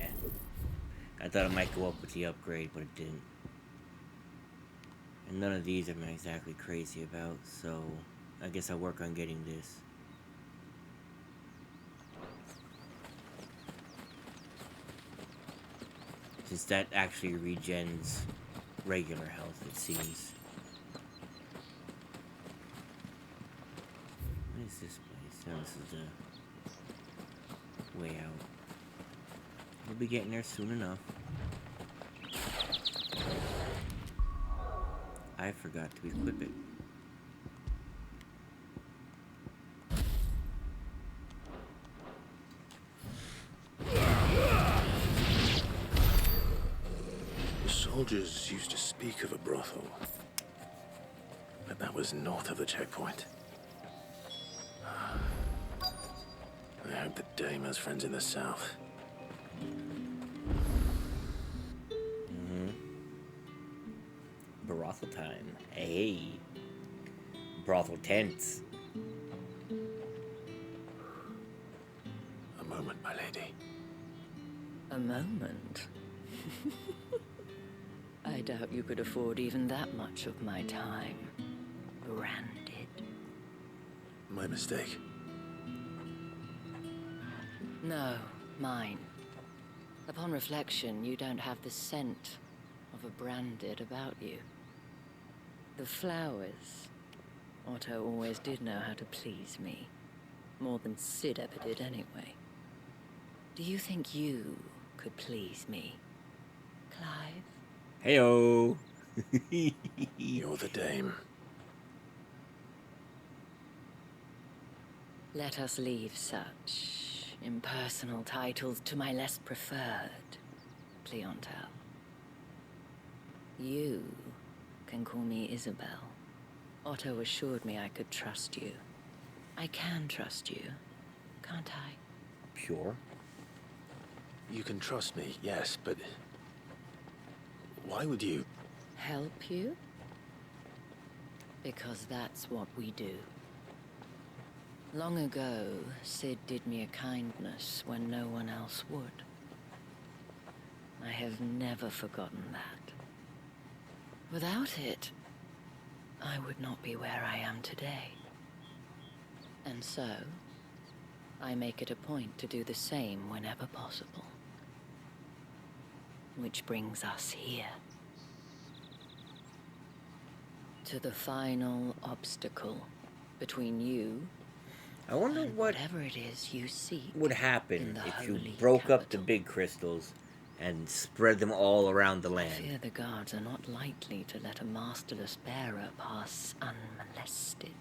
I thought it might go up with the upgrade, but it didn't. And none of these I'm exactly crazy about, so I guess I'll work on getting this. Since that actually regens regular health, it seems. What is this place? No, this is the way out. We'll be getting there soon enough. I forgot to equip it. The soldiers used to speak of a brothel, but that was north of the checkpoint. I hope the dame has friends in the south. Brothel time. Hey. Brothel tents. A moment, my lady. A moment? I doubt you could afford even that much of my time. Branded. My mistake. No, mine. Upon reflection, you don't have the scent of a branded about you. The flowers. Otto always did know how to please me. More than Sid ever did anyway. Do you think you could please me, Clive? Heyo. You're the dame. Let us leave such impersonal titles to my less preferred clientele. You can call me Isabel. Otto assured me I could trust you. I can trust you, can't I? Sure. You can trust me, yes, but why would you? Help you? Because that's what we do. Long ago, Sid did me a kindness when no one else would. I have never forgotten that. Without it, I would not be where I am today. And so, I make it a point to do the same whenever possible. Which brings us here. To the final obstacle between you I wonder and whatever it is you seek would happen in the if you holy broke up the big crystals and spread them all around the I land. fear the guards are not likely to let a masterless bearer pass unmolested.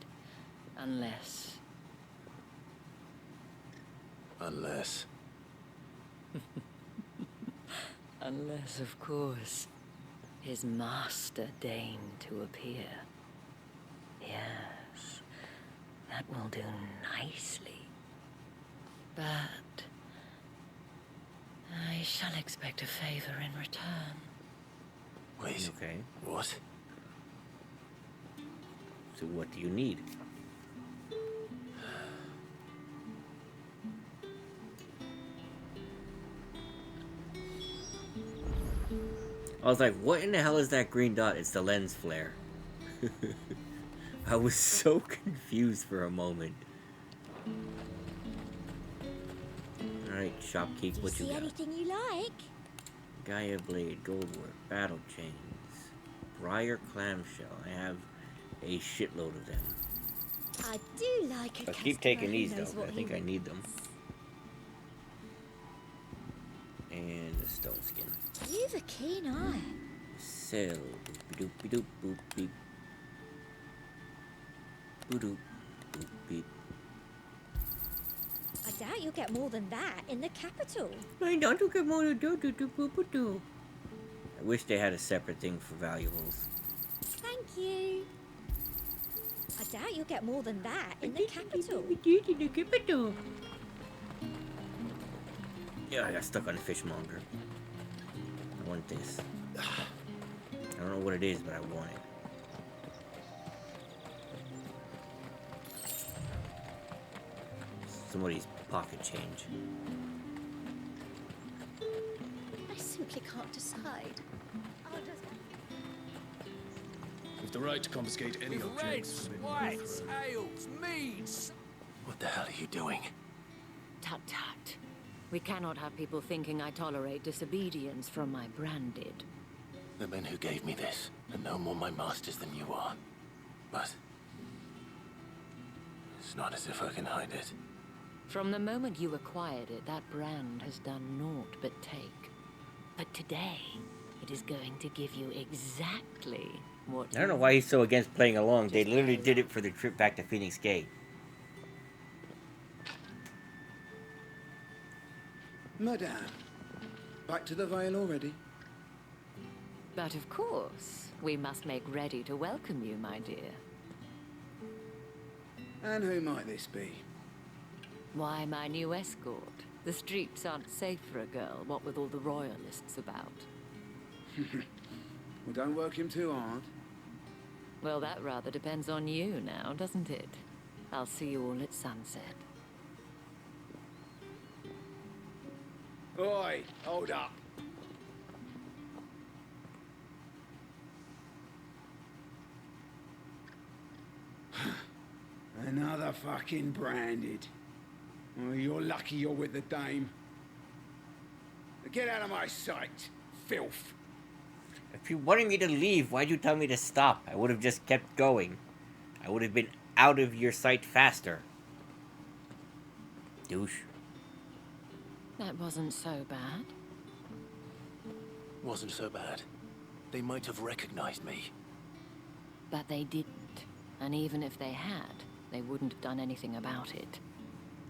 Unless... Unless, of course, his master deigned to appear. Yes, that will do nicely. But I shall expect a favor in return. Wait. Okay. What? So what do you need? I was like, what in the hell is that green dot? It's the lens flare. I was so confused for a moment. Alright, shopkeep, what you See got? anything you like? Gaia blade, goldwork, battle chains, briar clamshell. I have a shitload of them. I do like a I'll keep customer taking who these knows though, what I think he I need them. And the stone skin. You've a keen eye. Sell. Boop doop boop beep. Boop boop beep. I doubt you'll get more than that in the capital. I doubt you'll get more than that. I wish they had a separate thing for valuables. Thank you. I doubt you'll get more than that in the capital. Yeah, I got stuck on the fishmonger. I want this. I don't know what it is, but I want it. Somebody's pocket change. I simply can't decide. With the right to confiscate any objects. Reds, whites, ales, meads. What the hell are you doing? Tut tut. We cannot have people thinking I tolerate disobedience from my branded. The men who gave me this are no more my masters than you are. But it's not as if I can hide it. From the moment you acquired it, that brand has done naught but take. But today, it is going to give you exactly what I don't know why he's so against playing along. They literally did it for the trip back to Phoenix Gate. Madame, back to the Vale already? But of course, we must make ready to welcome you, my dear. And who might this be? Why, my new escort. The streets aren't safe for a girl, what with all the royalists about. Well, don't work him too hard. Well, that rather depends on you now, doesn't it? I'll see you all at sunset. Oi, hold up. Another fucking branded. Well, you're lucky you're with the dame. Get out of my sight, filth. If you wanted me to leave, why'd you tell me to stop? I would have just kept going. I would have been out of your sight faster. Douche. That wasn't so bad. Wasn't so bad. They might have recognized me. But they didn't. And even if they had, they wouldn't have done anything about it.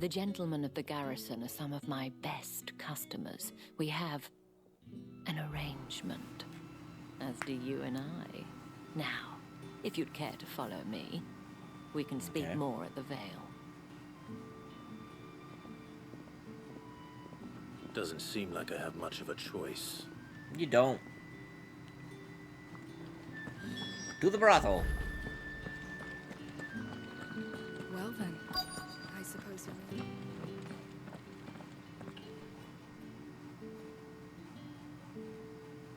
The gentlemen of the garrison are some of my best customers. We have an arrangement, as do you and I. Now, if you'd care to follow me, we can speak more at the Vale. Doesn't seem like I have much of a choice. You don't. To the brothel. Well then, I suppose you're in.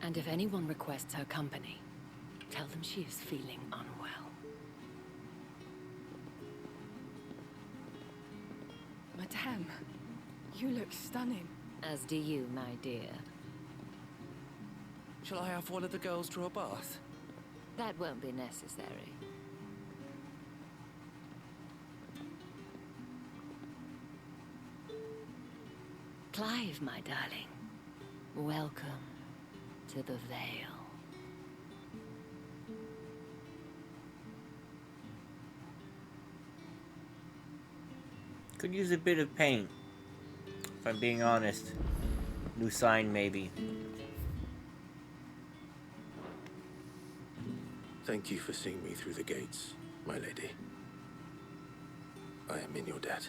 And if anyone requests her company, tell them she is feeling unwell. Madame, you look stunning. As do you, my dear. Shall I have one of the girls draw a bath? That won't be necessary. Clive, my darling. Welcome to the Vale. Could use a bit of paint, if I'm being honest. New sign, maybe. Thank you for seeing me through the gates, my lady. I am in your debt.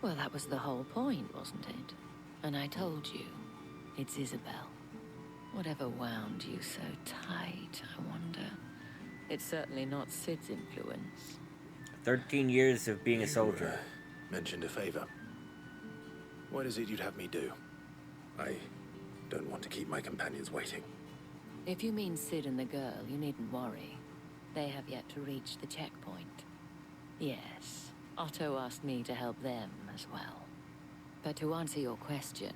Well, that was the whole point, wasn't it? And I told you, it's Isabel. Whatever wound you so tight, I wonder. It's certainly not Sid's influence. 13 years of being a soldier. Mentioned a favor. What is it you'd have me do? I don't want to keep my companions waiting. If you mean Sid and the girl, you needn't worry. They have yet to reach the checkpoint. Yes, Otto asked me to help them as well. But to answer your question,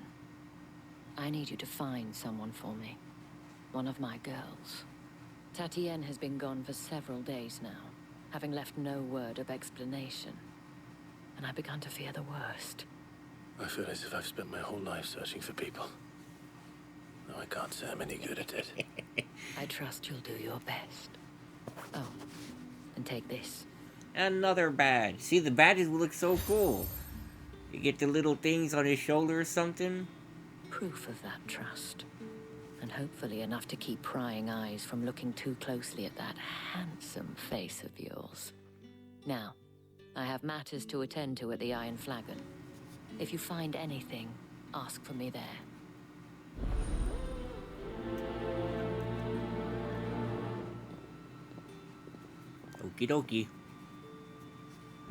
I need you to find someone for me. One of my girls. Tatienne has been gone for several days now, having left no word of explanation. And I've begun to fear the worst. I feel as if I've spent my whole life searching for people. No, I can't say I'm any good at it. I trust you'll do your best. Oh, and take this. Another badge. See, the badges look so cool. You get the little things on his shoulder or something. Proof of that trust. And hopefully enough to keep prying eyes from looking too closely at that handsome face of yours. Now, I have matters to attend to at the Iron Flagon. If you find anything, ask for me there. Okie dokie.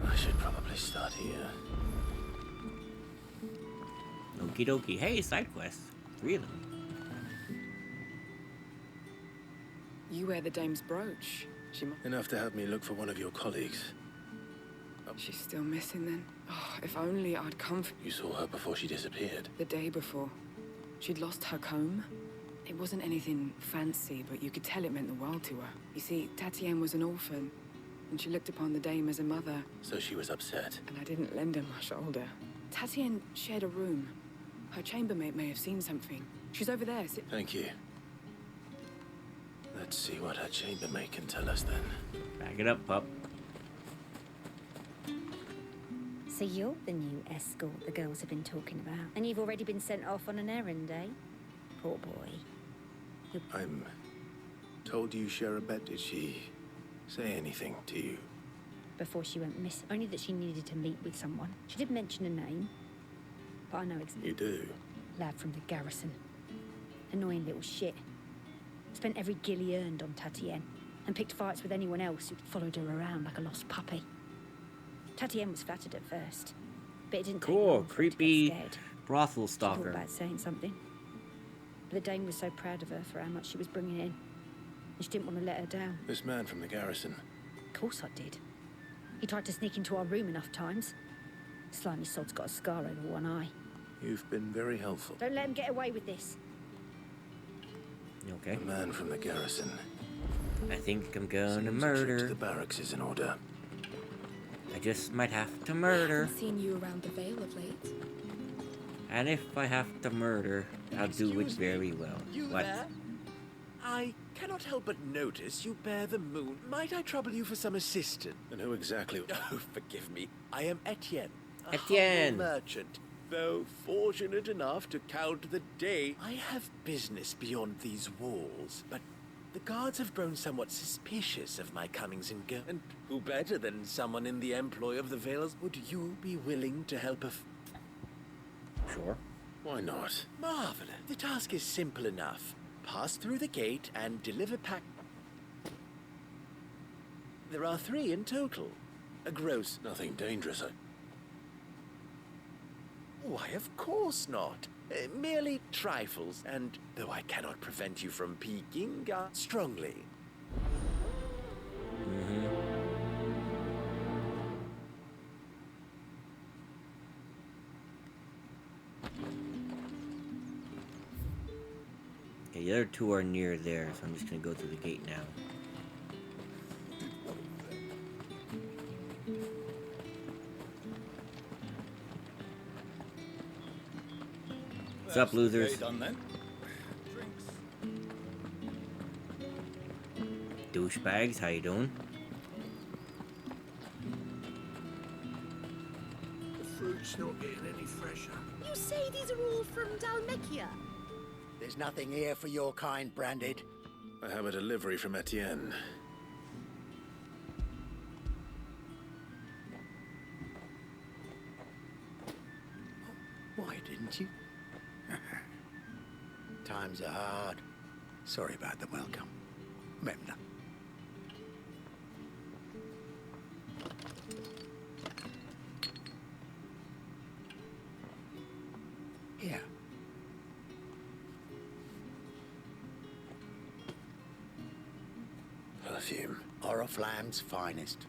I should probably start here. Okie dokie. Hey, side quests. 3 of them. You wear the dame's brooch. Enough to have me look for one of your colleagues. She's still missing then. Oh, if only I'd come for... You saw her before she disappeared. The day before. She'd lost her comb. It wasn't anything fancy, but you could tell it meant the world to her. You see, Tatienne was an orphan, and she looked upon the dame as a mother. So she was upset. And I didn't lend her my shoulder. Tatienne shared a room. Her chambermaid may have seen something. She's over there. Thank you. Let's see what her chambermaid can tell us then. Back it up, pup. So you're the new escort the girls have been talking about. And you've already been sent off on an errand, eh? Poor boy. I'm told you share a bet. Did she say anything to you? Before she went missing. Only that she needed to meet with someone. She didn't mention a name. But I know exactly. You do? Lad from the garrison. Annoying little shit. Spent every guil he earned on Tatienne. And picked fights with anyone else who followed her around like a lost puppy. Tatienne was flattered at first, but it didn't take long for her to get scared. Brothel She stalker. thought about saying something. But the dame was so proud of her for how much she was bringing in. And she didn't want to let her down. This man from the garrison. Of course I did. He tried to sneak into our room enough times. Slimy sod's got a scar over one eye. You've been very helpful. Don't let him get away with this. You okay? The man from the garrison. I think I'm gonna Seems a trip murder. to the barracks is in order. I just might have to murder. I've seen you around the Vale of late. And if I have to murder, I'll do it very well. You What? there? I cannot help but notice you bear the moon. Might I trouble you for some assistance? And who exactly? Oh, forgive me. I am Etienne. a Etienne. humble merchant. Though fortunate enough to count the day, I have business beyond these walls. But the guards have grown somewhat suspicious of my comings and goings. And who better than someone in the employ of the Veils? Would you be willing to help Sure. Why not? Marvelous. The task is simple enough. Pass through the gate and deliver pack. There are 3 in total. A gross. Nothing dangerous. Why, of course not. Merely trifles, and though I cannot prevent you from peeking, strongly. Okay, the other 2 are near there, so I'm just gonna go through the gate now. What's up, losers? Douchebags, how you doing? The fruit's not getting any fresher. You say these are all from Dalmekia? There's nothing here for your kind, Branded. I have a delivery from Etienne. Why didn't you? Times are hard. Sorry about the welcome. Memna. Here. Perfume. Oriflamme's finest.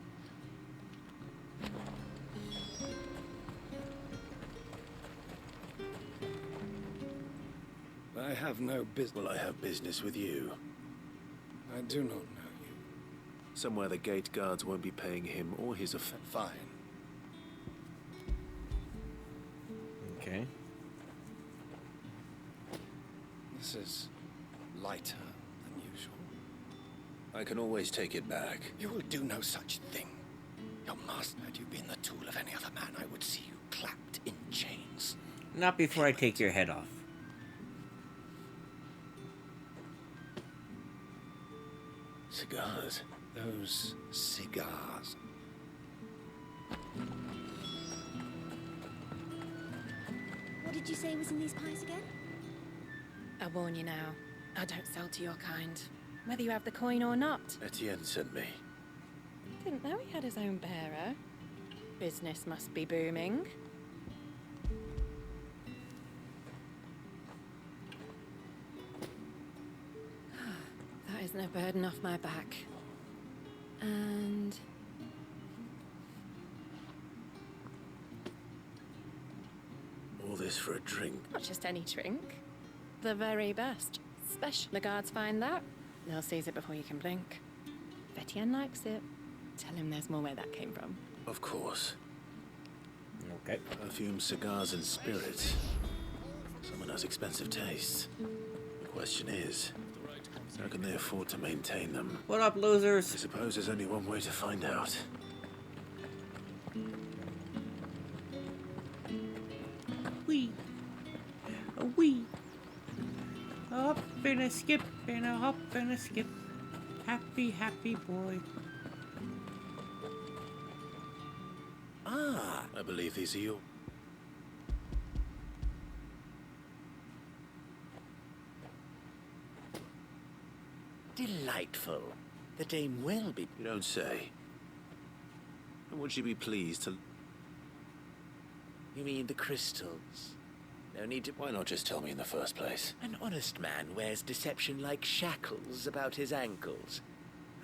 I have no business. Well, I have business with you. I do not know you. Somewhere the gate guards won't be paying him or his Fine. Okay. This is lighter than usual. I can always take it back. You will do no such thing. Your master, had you been the tool of any other man, I would see you clapped in chains. Not before I take your head off. Cigars. Those cigars. What did you say was in these pies again? I warn you now, I don't sell to your kind, whether you have the coin or not. Etienne sent me. Didn't know he had his own bearer. Business must be booming. That isn't a burden off my back. And... All this for a drink. not just any drink. The very best. Special. The guards find that, they'll seize it before you can blink. If Etienne likes it, tell him there's more where that came from. Of course. Okay. Perfume, cigars, and spirits. Someone has expensive tastes. The question is, how can they afford to maintain them? What up, losers? I suppose there's only one way to find out. Wee. A wee. A hop and a skip and a hop and a skip. Happy, happy boy. Ah, I believe these are your... Delightful. The dame will be... You don't say. And would she be pleased to... You mean the crystals? No need to... Why not just tell me in the first place? An honest man wears deception like shackles about his ankles.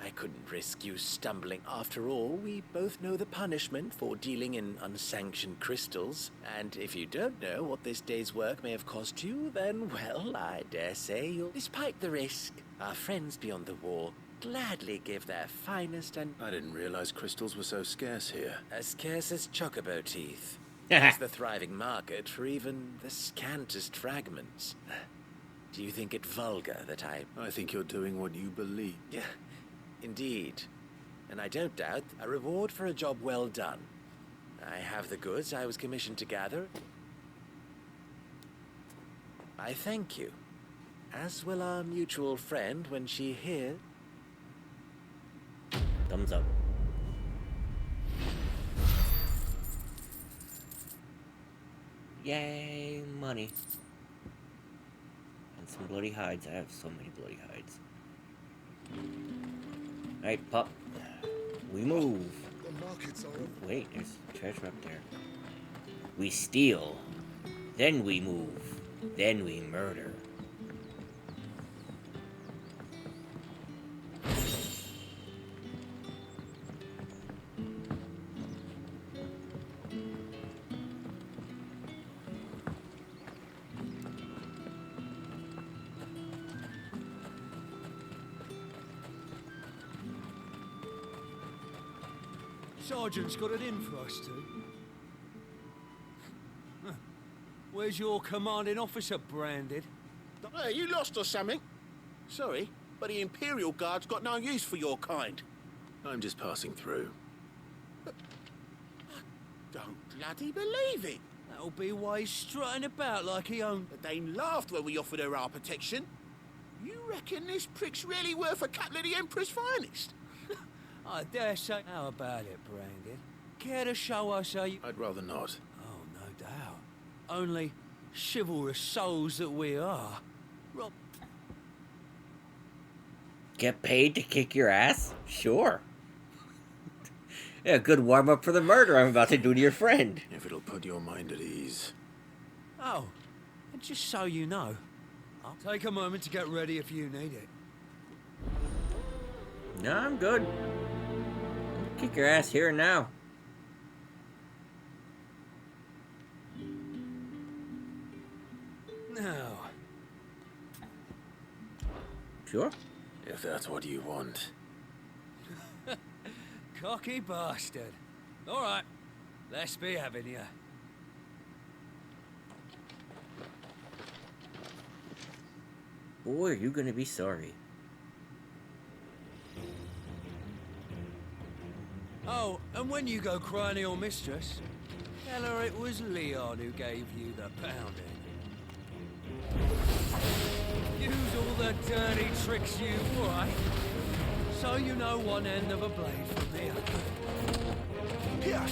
I couldn't risk you stumbling. After all, we both know the punishment for dealing in unsanctioned crystals. And if you don't know what this day's work may have cost you, then, well, I dare say you'll... Despite the risk, our friends beyond the wall gladly give their finest and... I didn't realize crystals were so scarce here. As scarce as chocobo teeth. It's the thriving market for even the scantest fragments. Do you think it vulgar that I think you're doing what you believe. Yeah, indeed. And I don't doubt a reward for a job well done. I have the goods I was commissioned to gather. I thank you, as will our mutual friend when she hears. Thumbs up. Yay, money. And some bloody hides. I have so many bloody hides. Alright, pup. We move. Wait, there's treasure up there. We steal. Then we move. Then we murder. Sergeant's got it in for us two. Huh. Where's your commanding officer branded? Hey, you lost or something? Sorry, but the Imperial Guard's got no use for your kind. I'm just passing through. But I don't bloody believe it. That'll be why he's strutting about like he owned... The Dane laughed when we offered her our protection. You reckon this prick's really worth a couple of the Emperor's finest? I dare say. How about it, Branded? Care to show us how you... I'd rather not. Oh, no doubt. Only chivalrous souls that we are. Rob... Get paid to kick your ass? Sure. Yeah, good warm-up for the murder I'm about to do to your friend. If it'll put your mind at ease. Oh, and just so you know, I'll take a moment to get ready if you need it. No, I'm good. Kick your ass here and now. Now. Sure. If that's what you want. Cocky bastard. All right, let's be having you. Boy, are you gonna be sorry. Oh, and when you go crying to your mistress, tell her it was Leon who gave you the pounding. Use all the dirty tricks you right, so you know one end of a blade from the other. Here!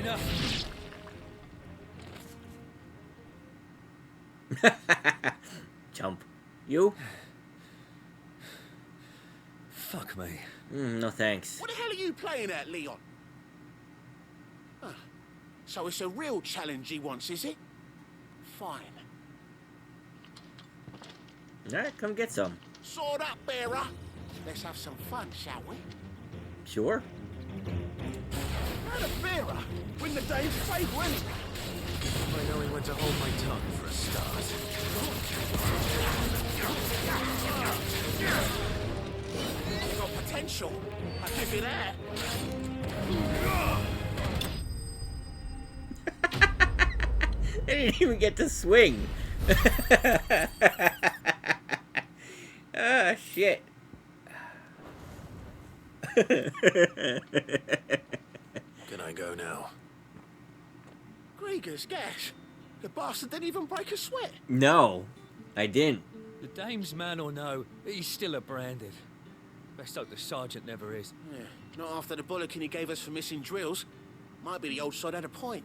Enough! Jump. You? Fuck me. No thanks. What the hell are you playing at, Leon? Ah, so it's a real challenge he wants, is it? Fine. Alright, come get some. Sword up, bearer. Let's have some fun, shall we? Sure. How the bearer win the Dane's favour, anyway? I know he went to hold my tongue for a start. Got potential. I give you that. I didn't even get to swing. Ah, shit. Can I go now? Grieger's gas. The bastard didn't even break a sweat. No, I didn't. The dame's man or no, he's still a branded. Best hope the sergeant never is. Yeah, not after the bollocking he gave us for missing drills. Might be the old sod had a point.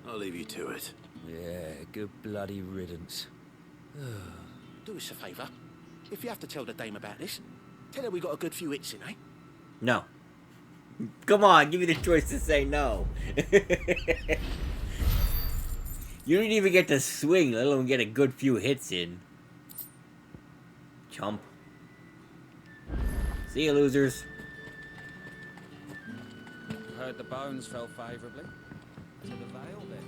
I'll leave you to it. Yeah, good bloody riddance. Do us a favour. If you have to tell the dame about this, tell her we got a good few hits in, eh? No. Come on, give me the choice to say no. You didn't even get to swing, let alone get a good few hits in. Chump. See you, losers. Heard the bones fell favourably to the Vale then.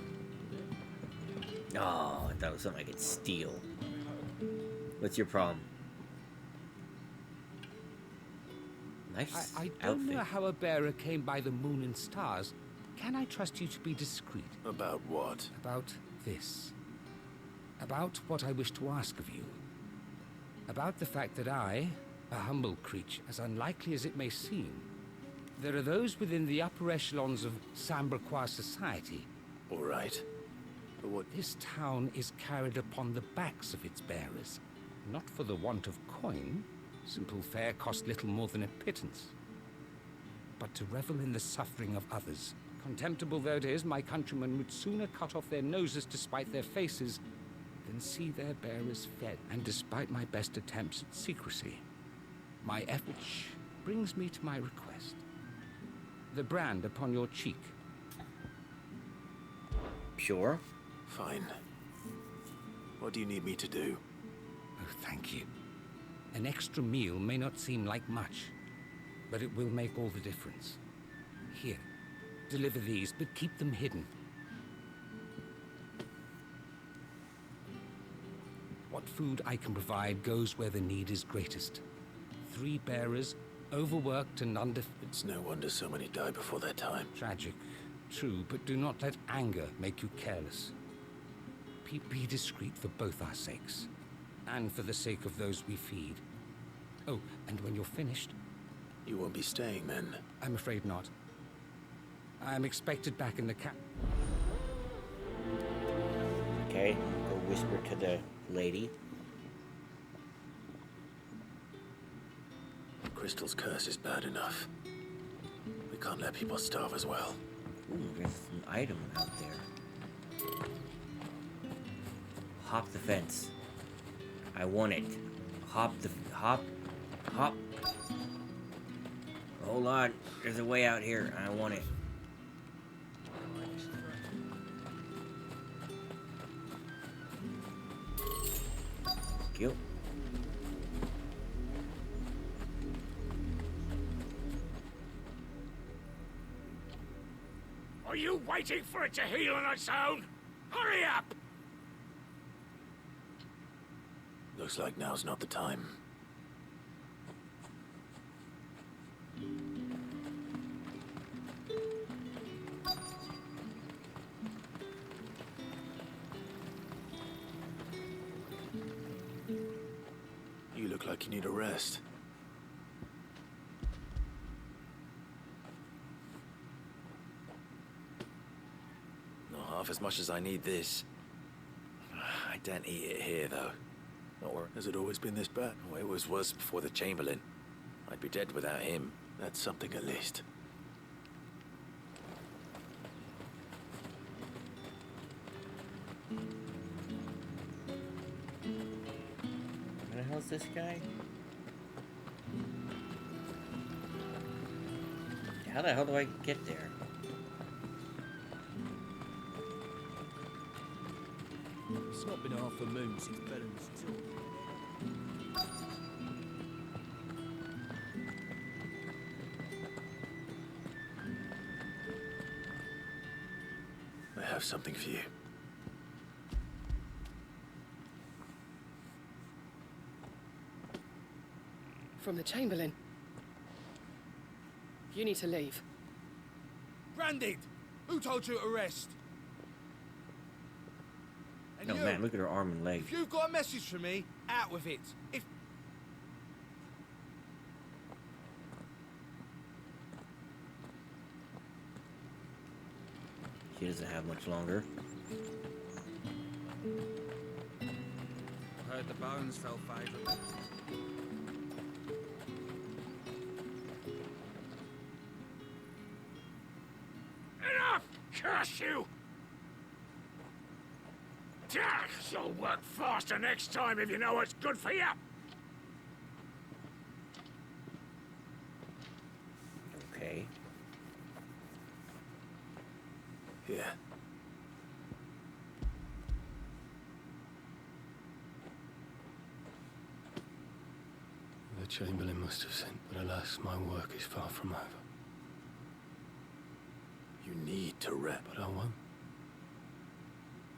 Oh, I thought it was something I could steal. What's your problem? Nice I don't outfit. know how a bearer came by the moon and stars. Can I trust you to be discreet? About what? About this. About what I wish to ask of you. About the fact that I, a humble creature, as unlikely as it may seem, There are those within the upper echelons of Sambraquois society. All right. But what... This town is carried upon the backs of its bearers. Not for the want of coin. Simple fare cost little more than a pittance. But to revel in the suffering of others. Contemptible though it is, my countrymen would sooner cut off their noses to spite their faces than see their bearers fed. And despite my best attempts at secrecy, my effort brings me to my request. The brand upon your cheek. Sure. Fine. What do you need me to do? Oh, thank you. An extra meal may not seem like much, but it will make all the difference. Here, deliver these, but keep them hidden. What food I can provide goes where the need is greatest. 3 bearers, overworked and under... It's no wonder so many die before their time. Tragic, true, but do not let anger make you careless. Be discreet for both our sakes, and for the sake of those we feed. Oh, and when you're finished... You won't be staying, then? I'm afraid not. I'm expected back in the camp. Okay, go whisper to the lady. Crystal's curse is bad enough. We can't let people starve as well. Ooh, there's an item out there. Hop the fence. I want it. Hop. Hold on. There's a way out here. I want it. Thank you. Are you waiting for it to heal on its own? Hurry up! Looks like now's not the time. You look like you need a rest. Not half as much as I need this. I don't eat it here, though. Or has it always been this bad? Oh, it was worse before the Chamberlain. I'd be dead without him. That's something at least. Where the hell's this guy? How the hell do I get there? It's not been half a moon since Belen's took. I have something for you. From the Chamberlain. You need to leave. Branded! Who told you to rest? And Oh you, man, look at her arm and leg. if you've got a message for me, out with it. If... She doesn't have much longer. Heard the bones fell favourably. Enough! Curse you! You'll work faster next time if you know what's good for you. Okay. Here. The Chamberlain must have sent, but alas, my work is far from over. You need to rest. But I won't.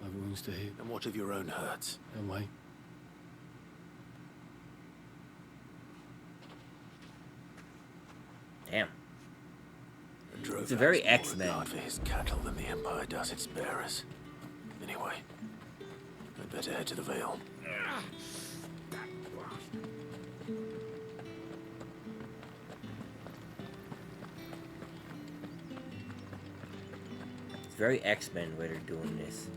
I've wounds to heal. And what of your own hurts? They'll wait. Damn. Drove It's a very has more X-Men. regard for his cattle than the Empire does its bearers. Anyway, I'd better head to the Vale. very X-Men way they're doing this.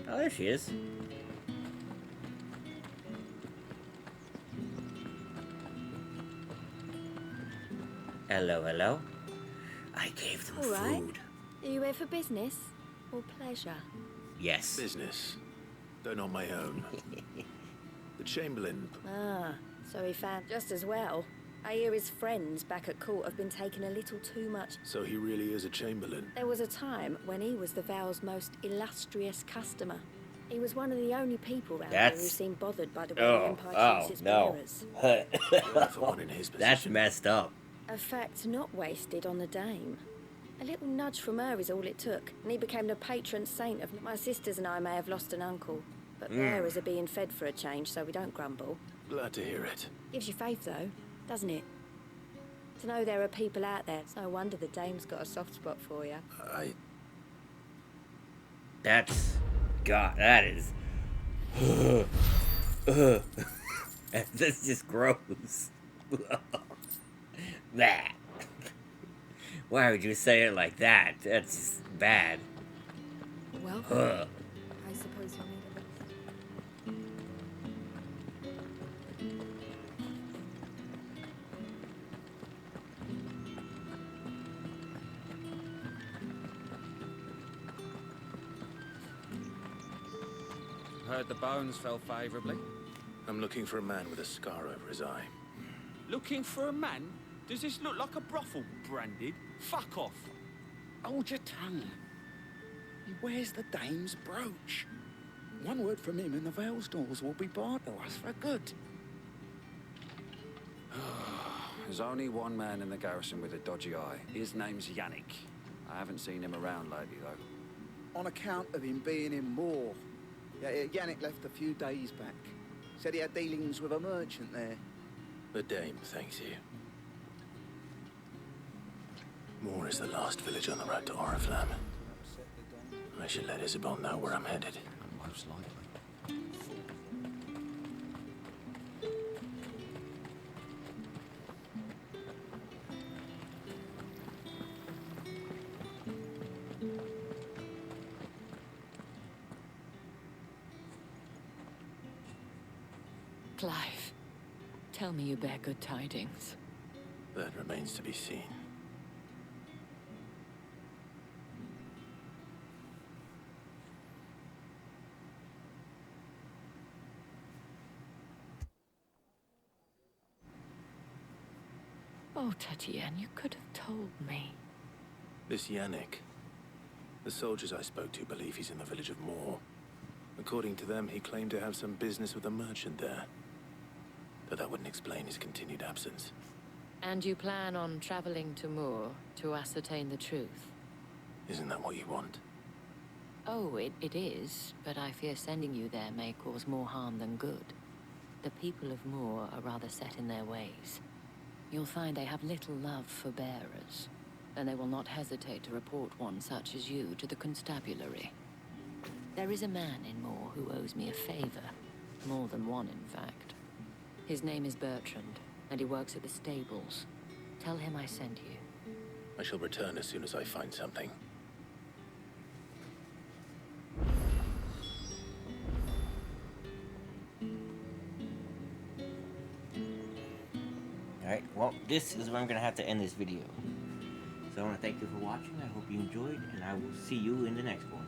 Oh, there she is. Hello, hello. I gave them All right. food. Are you here for business or pleasure? Yes. Business. Though not my own. The Chamberlain. Ah, so he found just as well. I hear his friends back at court have been taking a little too much. So he really is a Chamberlain. There was a time when he was the Vale's most illustrious customer. He was one of the only people around here who seemed bothered by the way the Empire treats its bearers. That's messed up. A fact not wasted on the dame. A little nudge from her is all it took, and he became the patron saint of... My sisters and I may have lost an uncle, but bearers are being fed for a change, so we don't grumble. Glad to hear it. Gives you faith, though, doesn't it? To know there are people out there. It's no wonder the dame's got a soft spot for you. That's... God, that is... That's just gross. That. Why would you say it like that? That's just bad. Welcome. I suppose you'll need a rest. Heard the bones fell favourably. I'm looking for a man with a scar over his eye. Looking for a man? Does this look like a brothel, Branded? Fuck off. Hold your tongue. He wears the dame's brooch. One word from him and the Vale's doors will be barred to us for good. There's only one man in the garrison with a dodgy eye. His name's Yannick. I haven't seen him around lately, though. On account of him being in Moor. Yeah, Yannick left a few days back. Said he had dealings with a merchant there. The dame thanks you. Moor is the last village on the road to Oriflamme. I should let Isabel know where I'm headed. Most likely. Clive, tell me you bear good tidings. That remains to be seen. Oh, Tatienne, you could have told me. This Yannick. The soldiers I spoke to believe he's in the village of Moor. According to them, he claimed to have some business with a merchant there. Though that wouldn't explain his continued absence. And you plan on traveling to Moor to ascertain the truth? Isn't that what you want? Oh, it is, but I fear sending you there may cause more harm than good. The people of Moor are rather set in their ways. You'll find they have little love for bearers, and they will not hesitate to report one such as you to the constabulary. There is a man in Moor who owes me a favor. More than one, in fact. His name is Bertrand, and he works at the stables. Tell him I sent you. I shall return as soon as I find something. Alright, well, this is where I'm going to have to end this video. So I want to thank you for watching. I hope you enjoyed, and I will see you in the next one.